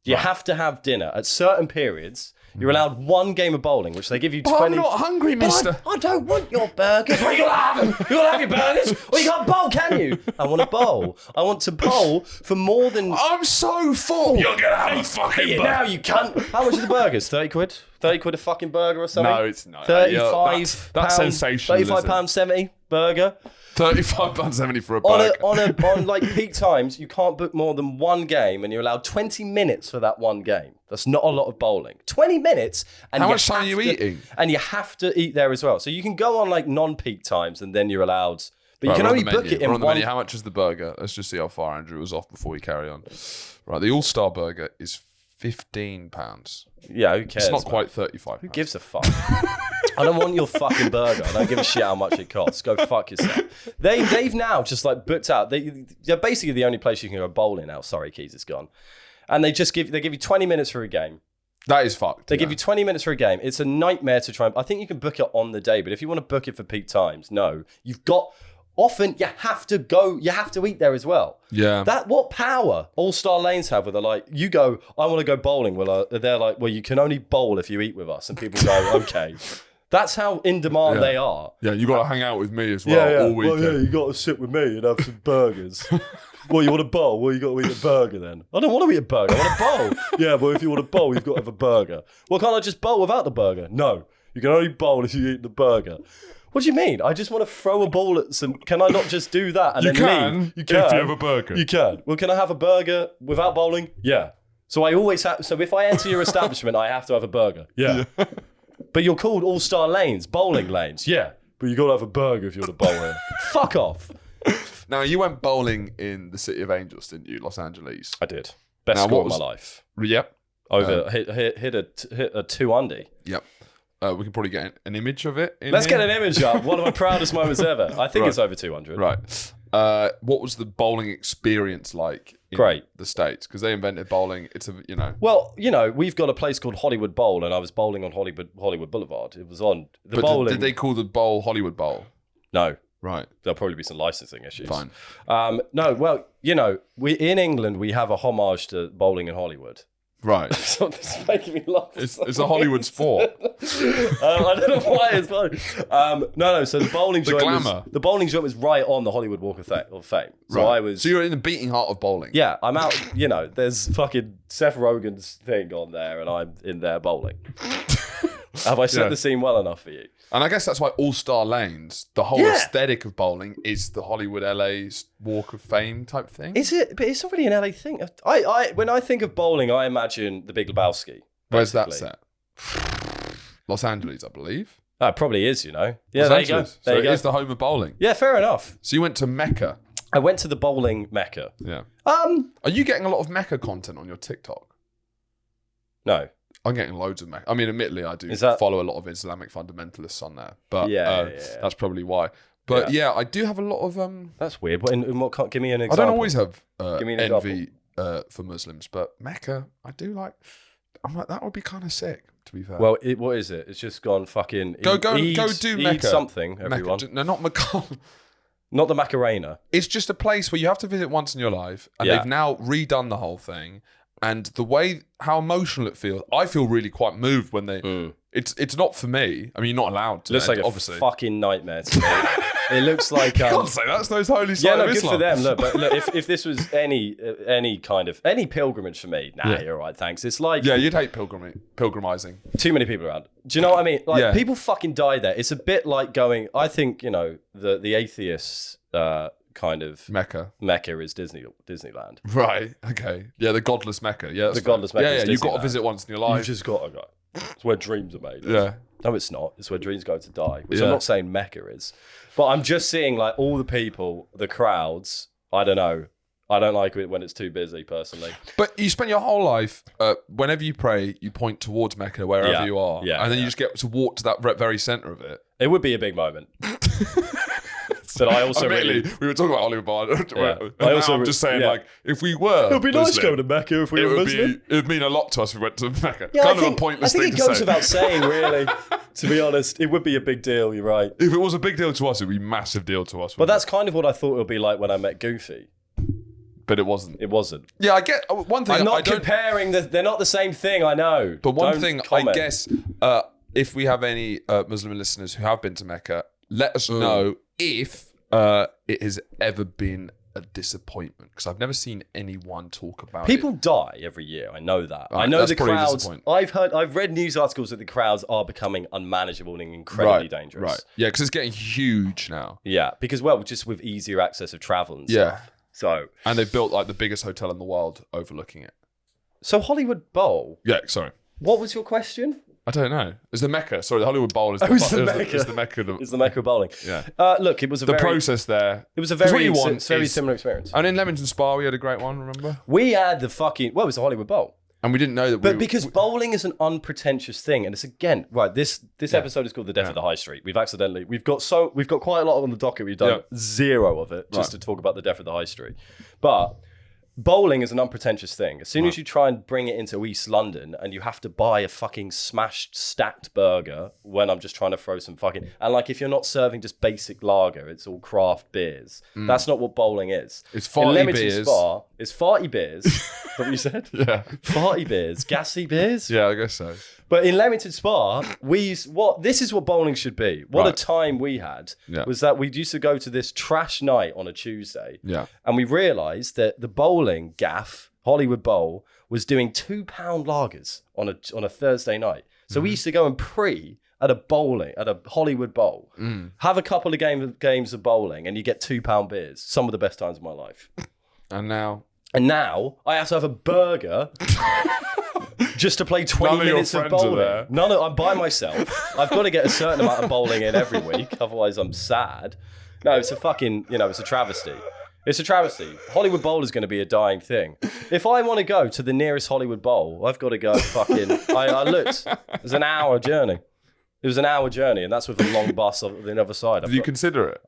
You have to have dinner at certain periods. You're allowed one game of bowling, which they give you 20... I'm not hungry, mister. I don't want your burgers. Well, you gotta have them. You gotta have your burgers. Well, you can't bowl, can you? I want to bowl. I want to bowl for more than... I'm so full. You're gonna have a fucking burger. Now you can't. How much are the burgers? 30 quid? 30 quid a fucking burger or something? No, it's not. 35 that's sensationalism. £35.70 burger. £35.70 for a burger. On like peak times, you can't book more than one game and you're allowed 20 minutes for that one game. That's not a lot of bowling. 20 minutes. And how much time are you eating? And you have to eat there as well. So you can go on like non-peak times and then you're allowed... But you can only book it in one... Menu. How much is the burger? Let's just see how far Andrew was off before we carry on. Right, the All-Star burger is £15. Yeah, who cares? It's not quite £35. Who gives a fuck? I don't want your fucking burger. I don't give a shit how much it costs. Go fuck yourself. They've now just like booked out. They're basically the only place you can go bowling now. Sorry, Keys is gone. And they give you 20 minutes for a game. That is fucked. They give you 20 minutes for a game. It's a nightmare to try and... I think you can book it on the day, but if you want to book it for peak times, no. You've got... Often you have to go, you have to eat there as well. Yeah. What power All-Star Lanes have where they're like, you go, I want to go bowling. Well, they're like, well, you can only bowl if you eat with us. And people go, okay. That's how in demand they are. Yeah, you got to hang out with me as well all weekend. Well, yeah, you got to sit with me and have some burgers. Well, you want to bowl? Well, you got to eat a burger then. I don't want to eat a burger. I want to bowl. Yeah, but if you want to bowl, you've got to have a burger. Well, can't I just bowl without the burger? No, you can only bowl if you eat the burger. What do you mean? I just want to throw a ball at some... Can I not just do that and then leave? You can if you have a burger. You can. Well, can I have a burger without bowling? Yeah. So I always have... So if I enter your establishment, I have to have a burger. Yeah. But you're called All-Star Lanes, bowling lanes. Yeah. But you got to have a burger if you want to bowl in. Fuck off. Now, you went bowling in the City of Angels, didn't you? Los Angeles. I did. Best score of my life. Yep. Hit a 2 under. Yep. We can probably get an image of it. Let's get an image up. One of my proudest moments ever. I think it's over 200. Right. What was the bowling experience like in the States? Because they invented bowling. It's Well, we've got a place called Hollywood Bowl, and I was bowling on Hollywood Boulevard. It was on the bowling. Did they call the bowl Hollywood Bowl? No. Right. There'll probably be some licensing issues. Fine. No. Well, we in England we have a homage to bowling in Hollywood. Right. So this is making me laugh. It's a Hollywood sport. I don't know why it's funny. No. So the bowling joint was right on the Hollywood Walk of Fame. So right. So you're in the beating heart of bowling. Yeah, I'm out. There's fucking Seth Rogen's thing on there, and I'm in there bowling. Have I set the scene well enough for you? And I guess that's why All-Star Lanes, the whole aesthetic of bowling, is the Hollywood LA's Walk of Fame type thing. Is it? But it's not really an LA thing. When I think of bowling, I imagine The Big Lebowski. Where's that set? Los Angeles, I believe. That probably is, you know. Yeah, Los there you go. Angeles. There So you go. it is the home of bowling. Yeah, fair enough. So you went to Mecca. I went to the bowling Mecca. Yeah. Are you getting a lot of Mecca content on your TikTok? No. I'm getting loads of Mecca. I mean, admittedly, I do follow a lot of Islamic fundamentalists on there, but that's probably why. But yeah, I do have a lot of. That's weird. What? Give me an example. I don't always have Give me an envy for Muslims, but Mecca, I do like. I'm like, that would be kind of sick, to be fair. Well, what is it? It's just gone fucking. Go do Mecca. Something, everyone. Mecca. No, not Mecca. Not the Macarena. It's just a place where you have to visit once in your life, and they've now redone the whole thing. And the way how emotional it feels, I feel really quite moved when they. It's not for me. I mean, you're not allowed to. It looks like obviously. a fucking nightmare to me. It looks like. You can't say that's those holy sites of good Islam. for them. Look, but look, if this was any kind of pilgrimage for me, you're all right, thanks. It's like you'd hate pilgrimizing. Too many people around. Do you know what I mean? Like people fucking die there. It's a bit like going. I think the atheists. Kind of Mecca is Disneyland. Right. Okay. Yeah, the godless Mecca. Yeah, the godless Mecca. Yeah, you've got to visit once in your life. You just got to go. It's where dreams are made. Yeah. No, it's not. It's where dreams go to die. Which I'm not saying Mecca is, but I'm just seeing like all the people, the crowds. I don't know. I don't like it when it's too busy, personally. But you spend your whole life, whenever you pray, you point towards Mecca wherever you are, and then you just get to walk to that very center of it. It would be a big moment. But I also we were talking about Hollywood Bar. I'm just saying, like, if we were, it would be nice going to Mecca if we were Muslim. It would mean a lot to us if we went to Mecca. Yeah, kind of a pointless thing to say. I think it goes without saying, really. To be honest, it would be a big deal. You're right. If it was a big deal to us, it would be a massive deal to us. But that's kind of what I thought it would be like when I met Goofy. But it wasn't. It wasn't. Yeah, I get one thing. I'm not comparing. They're not the same thing. I know. But one thing, I guess, if we have any Muslim listeners who have been to Mecca, let us know if it has ever been a disappointment, because I've never seen anyone talk about People die every year. I know that. Right, I know that's the probably crowds. I've read news articles that the crowds are becoming unmanageable and incredibly dangerous. Right. Yeah, because it's getting huge now. Yeah, because just with easier access of travel and stuff. And they've built like the biggest hotel in the world overlooking it. So Hollywood Bowl. Yeah, sorry. What was your question? I don't know. It's the Mecca. Sorry, the Hollywood Bowl is the Mecca. It's the Mecca. It's the Mecca of bowling. Yeah. Look, it was the process there. It was a very similar experience. And in Leamington Spa, we had a great one. Remember? We had the fucking. Well, it was the Hollywood Bowl. And we didn't know that. Because bowling is an unpretentious thing, and it's again right. This episode is called "The Death of the High Street." We've got quite a lot on the docket. We've done zero of it just to talk about the death of the High Street, but. Bowling is an unpretentious thing. As soon as you try and bring it into East London and you have to buy a fucking smashed, stacked burger when I'm just trying to throw some fucking... And like, if you're not serving just basic lager, it's all craft beers. That's not what bowling is. It's farty beers. Spa, it's farty beers. Is that what you said? Yeah. Farty beers. Gassy beers? Yeah, I guess so. But in Leamington Spa, this is what bowling should be. What a time we had was that we used to go to this trash night on a Tuesday. Yeah. And we realised that the bowling gaff, Hollywood Bowl, was doing £2 lagers on a Thursday night. So we used to go and at a Hollywood Bowl, have a couple of games of bowling, and you get £2 beers. Some of the best times of my life. And now I have to have a burger just to play 20 minutes of bowling. I'm by myself. I've got to get a certain amount of bowling in every week, otherwise I'm sad. No, it's a fucking, it's a travesty. It's a travesty. Hollywood Bowl is going to be a dying thing. If I want to go to the nearest Hollywood Bowl, I've got to go fucking... I looked. It was an hour journey. And that's with a long bus on the other side. Did you consider it?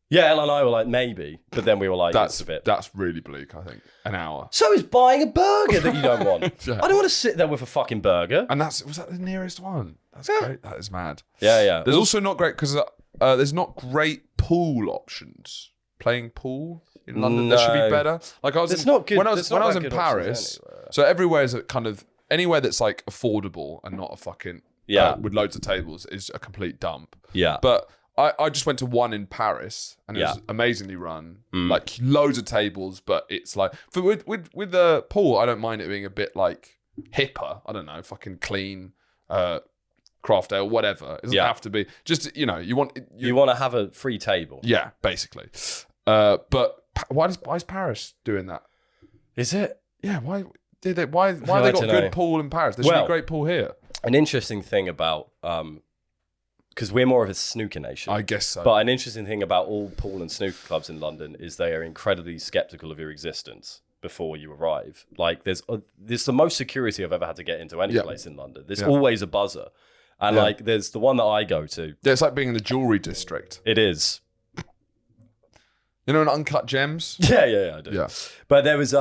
Yeah, Elle and I were like, maybe. But then we were like, that's a bit... That's really bleak, I think. An hour. So is buying a burger that you don't want. I don't want to sit there with a fucking burger. And was that the nearest one? That's great. That is mad. Yeah. There's also not great, because there's not great pool options. Playing pool in London, there should be better. Like when I was in Paris, so everywhere is kind of... Anywhere that's like affordable and not a fucking... with loads of tables is a complete dump. Yeah. But... I just went to one in Paris and it was amazingly run, like loads of tables, but it's like with the pool, I don't mind it being a bit like hipper. I don't know, fucking clean, craft ale, whatever. It doesn't have to be just you want to have a free table. Yeah, basically. But why is Paris doing that? Is it? Yeah. Why have they got good pool in Paris? There should be a great pool here. An interesting thing about because we're more of a snooker nation. I guess so. But an interesting thing about all pool and snooker clubs in London is they are incredibly skeptical of your existence before you arrive. Like, there's the most security I've ever had to get into any place in London. There's always a buzzer. And, like, there's the one that I go to. Yeah, it's like being in the jewellery district. It is. You know, in Uncut Gems? Yeah, I do. Yeah. But there was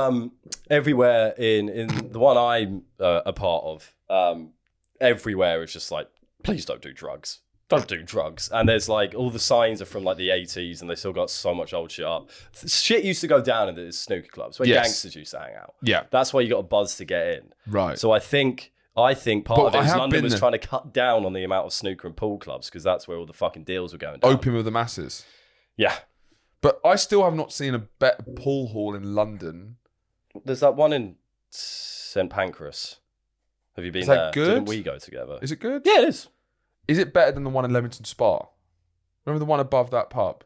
everywhere in the one I'm a part of, everywhere is just like, please don't do drugs. Don't do drugs. And there's like, all the signs are from like the 80s and they still got so much old shit up. Shit used to go down in the snooker clubs where gangsters used to hang out. Yeah. That's why you got a buzz to get in. Right. So I think part of it is London was trying to cut down on the amount of snooker and pool clubs because that's where all the fucking deals were going down. Opium of the masses. Yeah. But I still have not seen a better pool hall in London. There's that one in St Pancras. Have you been there? Is that good? Didn't we go together? Is it good? Yeah, it is. Is it better than the one in Leamington Spa? Remember the one above that pub?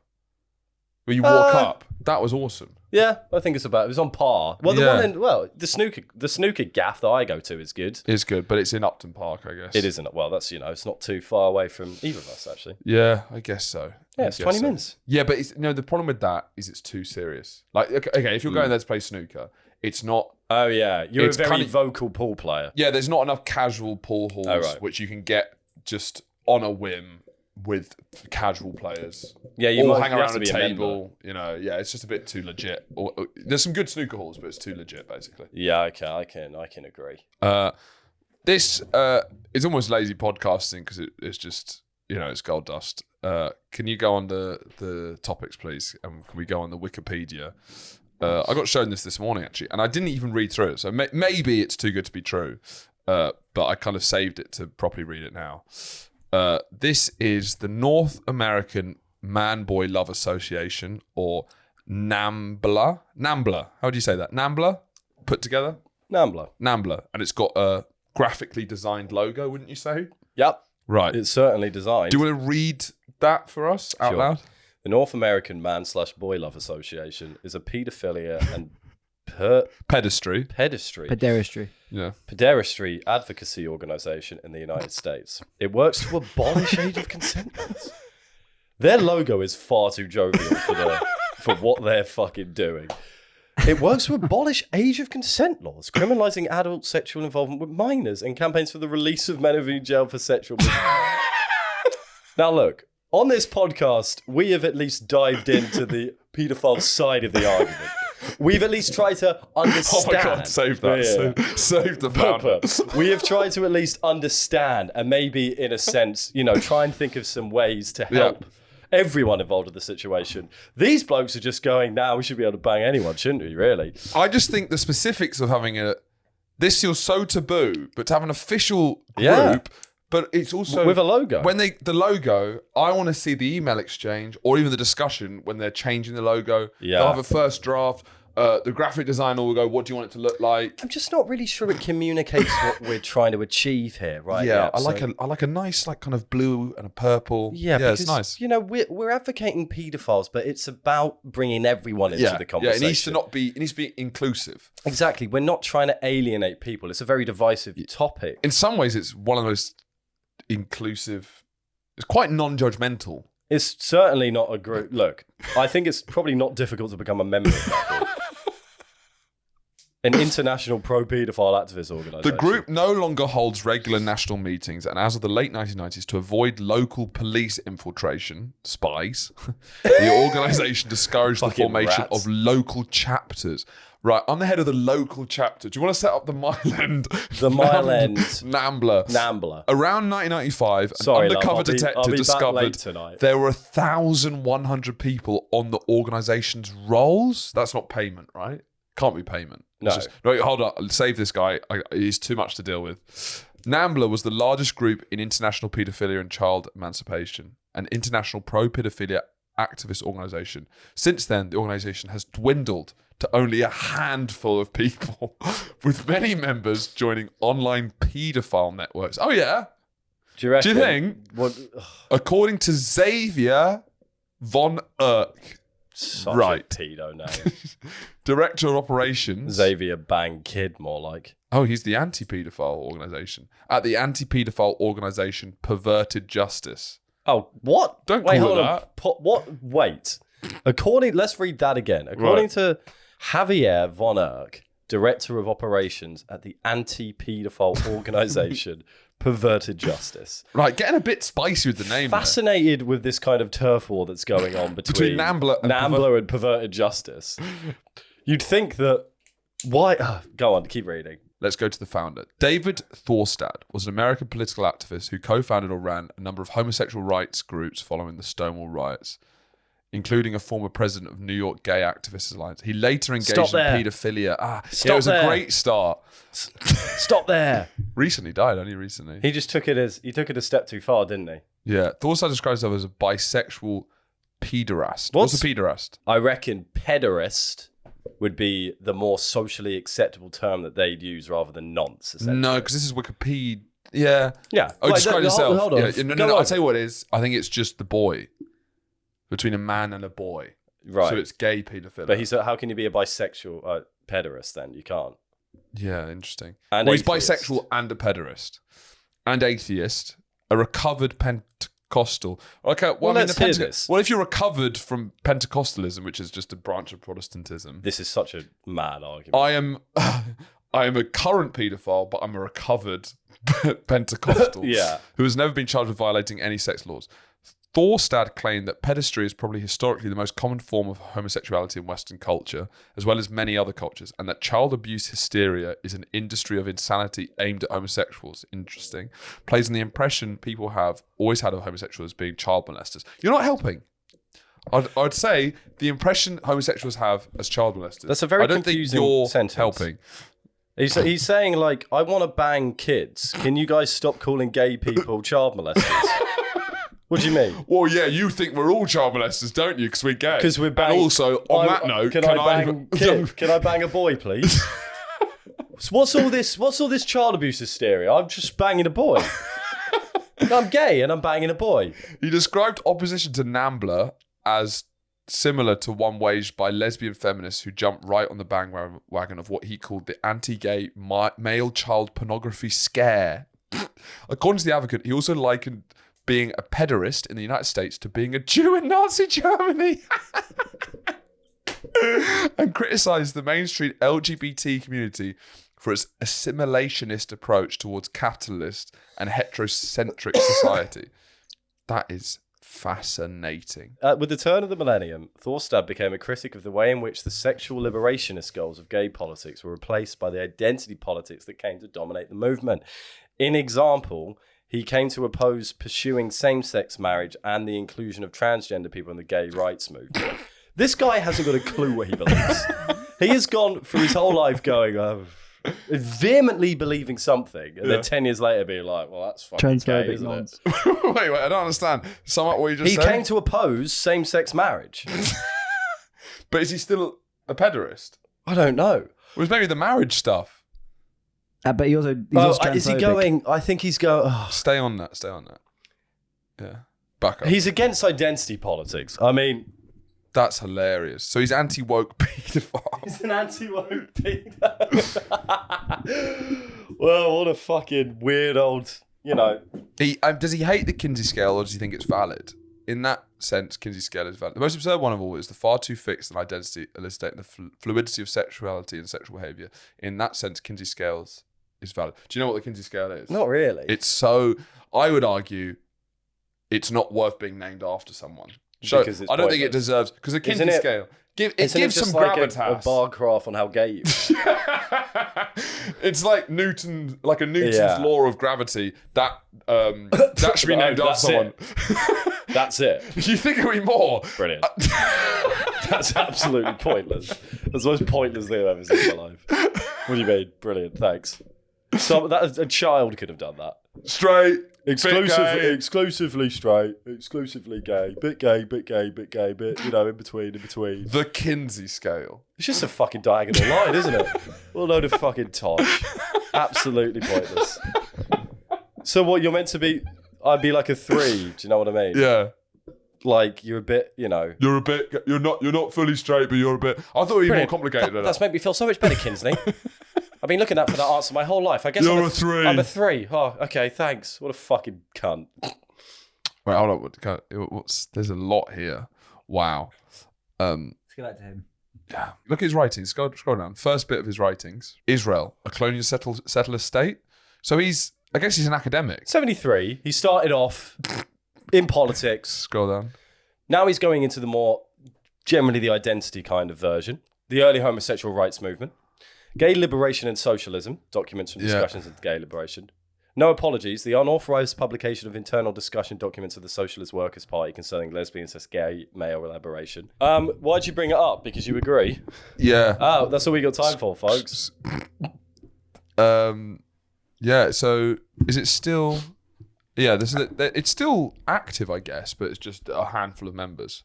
Where you walk up? That was awesome. Yeah, I think it was on par. Well, the snooker gaff that I go to is good. It's good, but it's in Upton Park, I guess. It isn't. Well, that's, it's not too far away from either of us, actually. Yeah, I guess so. Yeah, it's 20 minutes. Yeah, but the problem with that is it's too serious. Like, okay, if you're going there to play snooker, it's not... Oh, yeah. You're a very vocal pool player. Yeah, there's not enough casual pool halls which you can get just on a whim with casual players. Yeah, you all hang around a table. It's just a bit too legit. There's some good snooker halls, but it's too legit, basically. Yeah, I can agree. This is almost lazy podcasting because it's just it's gold dust. Can you go on the topics, please? Can we go on the Wikipedia? I got shown this morning actually, and I didn't even read through it. So maybe it's too good to be true, but I kind of saved it to properly read it now. This is the North American Man-Boy Love Association, or Nambla. How do you say that? Nambla? Put together? Nambla. And it's got a graphically designed logo, wouldn't you say? Yep. Right. It's certainly designed. Do you want to read that for us out loud? The North American Man/Boy Love Association is a paedophilia and pederasty. Yeah. Pederasty advocacy organization in the United States. It works to abolish age of consent laws. Their logo is far too jovial for what they're fucking doing. It works to abolish age of consent laws, criminalizing adult sexual involvement with minors, and campaigns for the release of men who've been in jail for sexual misconduct. Now look, on this podcast, we have at least dived into the paedophile side of the argument. We've at least tried to understand. Oh my God, save that. Yeah. Save the founder. We have tried to at least understand and maybe, in a sense, try and think of some ways to help everyone involved in the situation. These blokes are just going, we should be able to bang anyone, shouldn't we, really? I just think the specifics of having this feels so taboo, but to have an official group, but it's also... with a logo. When the logo, I want to see the email exchange or even the discussion when they're changing the logo. Yeah. They'll have a first draft. The graphic designer will go, what do you want it to look like? I'm just not really sure it communicates what we're trying to achieve here, right? Yeah, I like a nice kind of blue and a purple. Yeah, because, it's nice. We're advocating paedophiles, but it's about bringing everyone into the conversation. Yeah, it needs to be inclusive. Exactly. We're not trying to alienate people. It's a very divisive topic. In some ways, it's one of the most inclusive. It's quite non-judgmental. It's certainly not a group. Look, I think it's probably not difficult to become a member of that group. An international pro-paedophile activist organisation. The group no longer holds regular national meetings, and as of the late 1990s, to avoid local police infiltration, spies, the organisation discouraged the formation of local chapters. Right, I'm the head of the local chapter. Do you want to set up the Mile End? The Mile End. Nambla. Around 1995, an undercover detective discovered there were 1,100 people on the organisation's rolls. That's not payment, right? Can't be payment. No. Right, hold on. Save this guy. He's too much to deal with. Nambla was the largest group in international paedophilia and child emancipation, an international pro-paedophilia activist organisation. Since then, the organisation has dwindled to only a handful of people, with many members joining online paedophile networks. Oh, yeah? Do you reckon? Do you think? According to Xavier von Erck, such a pedo name. Director of Operations. Xavier Bang Kid, more like. Oh, he's the anti-paedophile organisation. At the anti-paedophile organisation Perverted Justice. Oh, what? Don't Wait, call hold it on. that. What? Wait. Let's read that again. According to Javier von Erck, Director of Operations at the anti-paedophile organisation Perverted Justice. Right, getting a bit spicy with the name. Fascinated with this kind of turf war that's going on between Nambla and Perverted Justice. You'd think that... Why? Go on, keep reading. Let's go to the founder. David Thorstad was an American political activist who co-founded or ran a number of homosexual rights groups following the Stonewall riots, including a former president of New York Gay Activists Alliance. He later engaged in paedophilia. It was a great start. Stop there. Recently died, only recently. He took it a step too far, didn't he? Yeah. Thorstad describes himself as a bisexual pederast. What's a pederast? I reckon pederast would be the more socially acceptable term that they'd use rather than nonce. No, because this is Wikipedia. Yeah. Yeah. Oh, describe yourself. Hold on. Yeah. No, I'll tell you what it is. I think it's just the boy. Between a man and a boy. Right. So it's gay paedophilia. But how can you be a bisexual pederast then? You can't. Yeah, interesting. And he's bisexual and a pederast. And atheist. A recovered Pentecostal. Okay, let's hear this. Well, if you're recovered from Pentecostalism, which is just a branch of Protestantism. This is such a mad argument. I am a current paedophile, but I'm a recovered Pentecostal who has never been charged with violating any sex laws. Thorstad claimed that pederasty is probably historically the most common form of homosexuality in Western culture, as well as many other cultures, and that child abuse hysteria is an industry of insanity aimed at homosexuals. Interesting. Plays on the impression people have always had of homosexuals as being child molesters. You're not helping. I'd say the impression homosexuals have as child molesters. That's a very confusing sentence. Helping. He's saying, like, I want to bang kids. Can you guys stop calling gay people child molesters? What do you mean? Well, yeah, you think we're all child molesters, don't you? Because we're gay. Because we're bang. And also, on that note, can I bang a boy, please? So what's all this child abuse hysteria? I'm just banging a boy. I'm gay and I'm banging a boy. He described opposition to Nambla as similar to one waged by lesbian feminists who jumped right on the bandwagon of what he called the anti-gay male child pornography scare. According to The Advocate, he also likened being a pederast in the United States to being a Jew in Nazi Germany. And criticised the mainstream LGBT community for its assimilationist approach towards capitalist and heterocentric society. That is fascinating. With the turn of the millennium, Thorstad became a critic of the way in which the sexual liberationist goals of gay politics were replaced by the identity politics that came to dominate the movement. In example, he came to oppose pursuing same-sex marriage and the inclusion of transgender people in the gay rights movement. This guy hasn't got a clue what he believes. He has gone through his whole life going, vehemently believing something, and then 10 years later being like, well, that's fucking gay, isn't it? Wait, I don't understand. Sum up what you just said. He came to oppose same-sex marriage. But is he still a pederast? I don't know. Or is maybe the marriage stuff? But he's also is he going? I think he's going. Stay on that. Yeah. Back up. He's against identity politics. I mean, that's hilarious. So he's anti-woke paedophile. He's an anti-woke paedophile. Well, what a fucking weird old, Does he hate the Kinsey scale, or does he think it's valid? In that sense, Kinsey scale is valid. The most absurd one of all is the far too fixed an identity illustrating the fluidity of sexuality and sexual behaviour. In that sense, Kinsey scales is valid. Do you know what the Kinsey scale is? Not really. It's so, I would argue, it's not worth being named after someone. So I don't think it deserves, because the Kinsey scale, it gives some gravitas. A bar graph on how gay you are. It's like Newton's law of gravity. That should be named after someone. That's it. You think it'll be more? Brilliant. That's absolutely pointless. That's the most pointless thing I've ever seen in my life. What do you mean? Brilliant. Thanks. So a child could have done that. Straight. Exclusively straight, exclusively gay, bit gay, bit in between. The Kinsey scale. It's just a fucking diagonal line, isn't it? What a load of fucking tosh. Absolutely pointless. So what, you're meant to be, I'd be like a 3, do you know what I mean? Yeah. Like, you're a bit, You're not fully straight, but you're a bit, I thought you were more complicated than that. That's made me feel so much better, Kinsley. I've been looking out for that answer my whole life. I guess you're a 3. I'm a 3. Oh, okay, thanks. What a fucking cunt. Wait, hold on. There's a lot here. Wow. Let's go back to him. Yeah. Look at his writings. Scroll down. First bit of his writings. Israel, a colonial settler state. So I guess he's an academic. 73. He started off in politics. Scroll down. Now he's going into the more, generally the identity kind of version. The early homosexual rights movement. Gay liberation and socialism. Documents from discussions of gay liberation. No apologies. The unauthorized publication of internal discussion documents of the Socialist Workers' Party concerning lesbians as gay male liberation. Why'd you bring it up? Because you agree? Yeah. Oh, that's all we got time for, folks. Yeah. So is it still? Yeah. It's still active, I guess, but it's just a handful of members.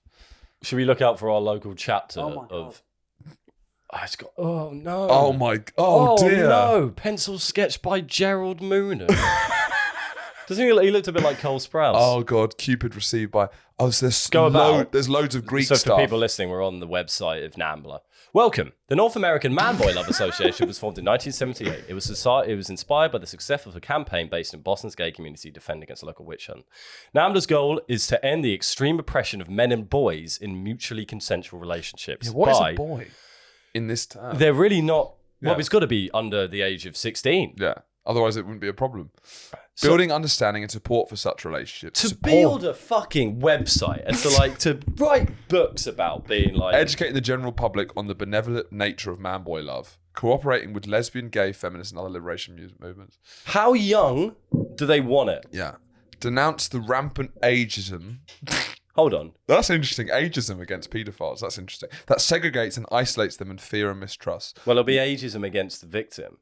Should we look out for our local chapter of? It's got. Oh no! Oh my! Oh dear! No! Pencil sketch by Gerald Milner. Doesn't he looked a bit like Cole Sprouse? Oh god! Cupid received by. Oh, so there's loads of Greek stuff. So for people listening, we're on the website of Nambla. Welcome. The North American Man Boy Love Association was formed in 1978. It was inspired by the success of a campaign based in Boston's gay community defending against a local witch hunt. Nambla's goal is to end the extreme oppression of men and boys in mutually consensual relationships. Yeah, what is a boy? In this term. They're really not... Well, it's got to be under the age of 16. Yeah. Otherwise, it wouldn't be a problem. Building understanding and support for such relationships. To build a fucking website and to write books about being like... Educating the general public on the benevolent nature of man-boy love. Cooperating with lesbian, gay, feminist, and other liberation movements. How young do they want it? Yeah. Denounce the rampant ageism... Hold on. That's interesting. Ageism against paedophiles. That's interesting. That segregates and isolates them in fear and mistrust. Well, it'll be ageism against the victim.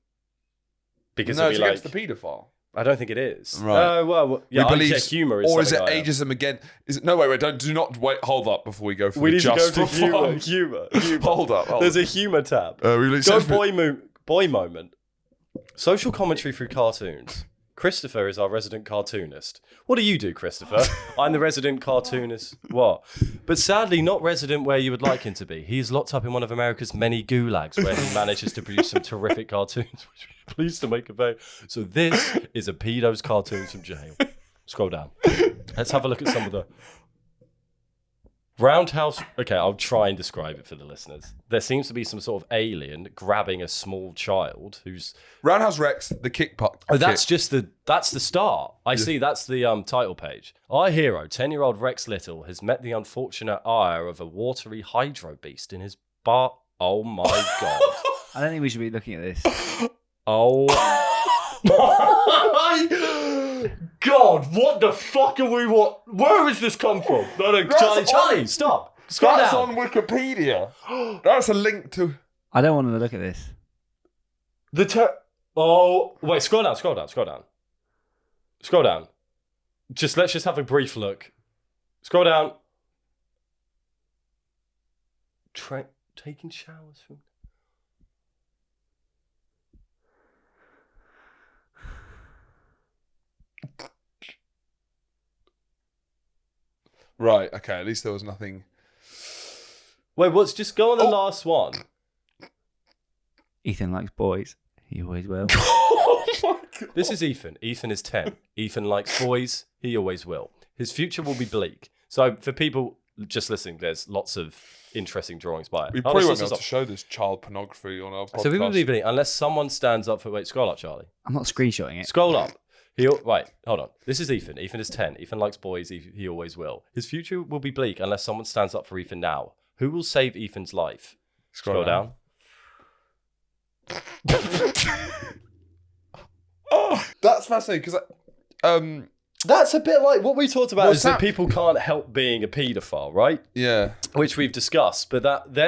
Because no, it'll be it's against the paedophile. I don't think it is. Right. Well, yeah, I believe humor is. Or is it ageism again? Is it? No, wait. Do not wait. Hold up before we go for. We need to go to humor. Hold up. There's a humor tab. Boy moment. Social commentary through cartoons. Christopher is our resident cartoonist. What do you do, Christopher? I'm the resident cartoonist. What? But sadly, not resident where you would like him to be. He is locked up in one of America's many gulags where he manages to produce some terrific cartoons, which we're pleased to make available. So this is a pedo's cartoons from jail. Scroll down. Let's have a look at some of the... Roundhouse... Okay, I'll try and describe it for the listeners. There seems to be some sort of alien grabbing a small child who's... Roundhouse Rex, the kick puck. Oh, that's the start. I see, that's the title page. Our hero, 10-year-old Rex Little, has met the unfortunate ire of a watery hydro beast in his bar... Oh my God. I don't think we should be looking at this. Oh my God, what the fuck are we... Where has this come from? No, Charlie, stop. That's on Wikipedia. That's a link to... I don't want to look at this. Oh, wait, scroll down. Let's just have a brief look. Scroll down. Taking showers from... Right, okay, at least there was nothing... Wait, just go on the last one. Ethan likes boys. He always will. Oh my God. This is Ethan. Ethan is 10. Ethan likes boys. He always will. His future will be bleak. So for people just listening, there's lots of interesting drawings by it. We probably won't be able to show this child pornography on our podcast. So we will be bleak unless someone stands up for... Wait, scroll up, Charlie. I'm not screenshotting it. Scroll up. Right, hold on. This is Ethan. Ethan is 10. Ethan likes boys. He always will. His future will be bleak unless someone stands up for Ethan now. Who will save Ethan's life? Scroll down. Oh, that's fascinating because that's a bit like what we talked about is that people can't help being a paedophile, right? Yeah. Which we've discussed, but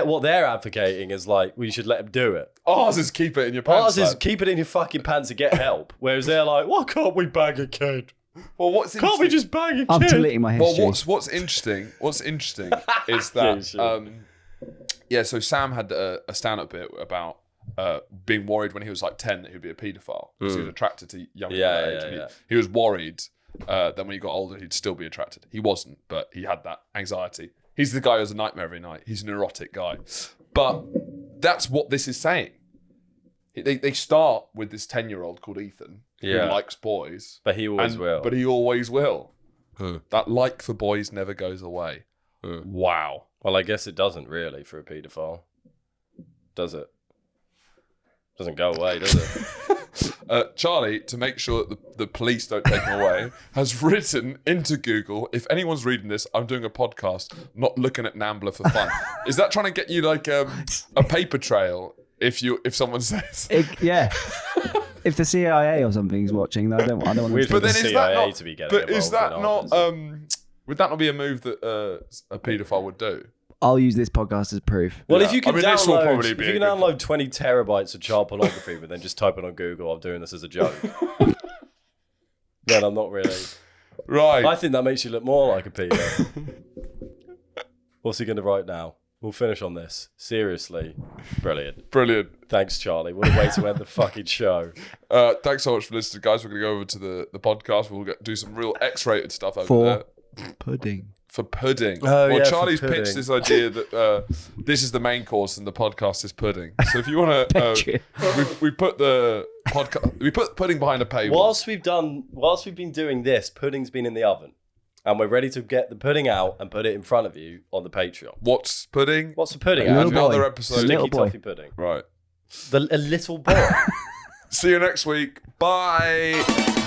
what they're advocating is like we should let them do it. Ours is keep it in your pants. Ours is keep it in your fucking pants and get help. Whereas they're like, why can't we bang a kid? Well, can't we just bang a kid? I'm deleting my history. Well, what's interesting is that so Sam had a stand-up bit about being worried when he was like 10 that he'd be a paedophile because he was attracted to young people at age. He was worried that when he got older he'd still be attracted. He wasn't, but he had that anxiety. He's the guy who has a nightmare every night. He's a neurotic guy. But that's what this is saying. They start with this 10-year-old called Ethan who likes boys. But he always will. But he always will. That like for boys never goes away. Wow. Well, I guess it doesn't really for a paedophile. Does it? Doesn't go away, does it? Charlie, to make sure that the police don't take him away, has written into Google, if anyone's reading this, I'm doing a podcast, not looking at Nambla for fun. Is that trying to get you like a paper trail if someone says... Yeah. If the CIA or something is watching, I don't want to... But then is that not... to be getting but is that not... would that not be a move that a paedophile would do? I'll use this podcast as proof. Well, if you can download 20 terabytes of child pornography, but then just type it on Google, I'm doing this as a joke. Then I'm not really... Right. I think that makes you look more like a pedo. What's he going to write now? We'll finish on this. Seriously. Brilliant. Thanks, Charlie. What a way to end the fucking show. Thanks so much for listening, guys. We're going to go over to the podcast. We'll do some real X-rated stuff over there. Pudding. For pudding. Charlie's pitched this idea that this is the main course and the podcast is pudding. So if you want to, we put the podcast, we put pudding behind a paywall. Whilst we've been doing this, pudding's been in the oven, and we're ready to get the pudding out and put it in front of you on the Patreon. What's pudding? What's the pudding? Another episode. Sticky toffee pudding. Right. A little boy. See you next week. Bye.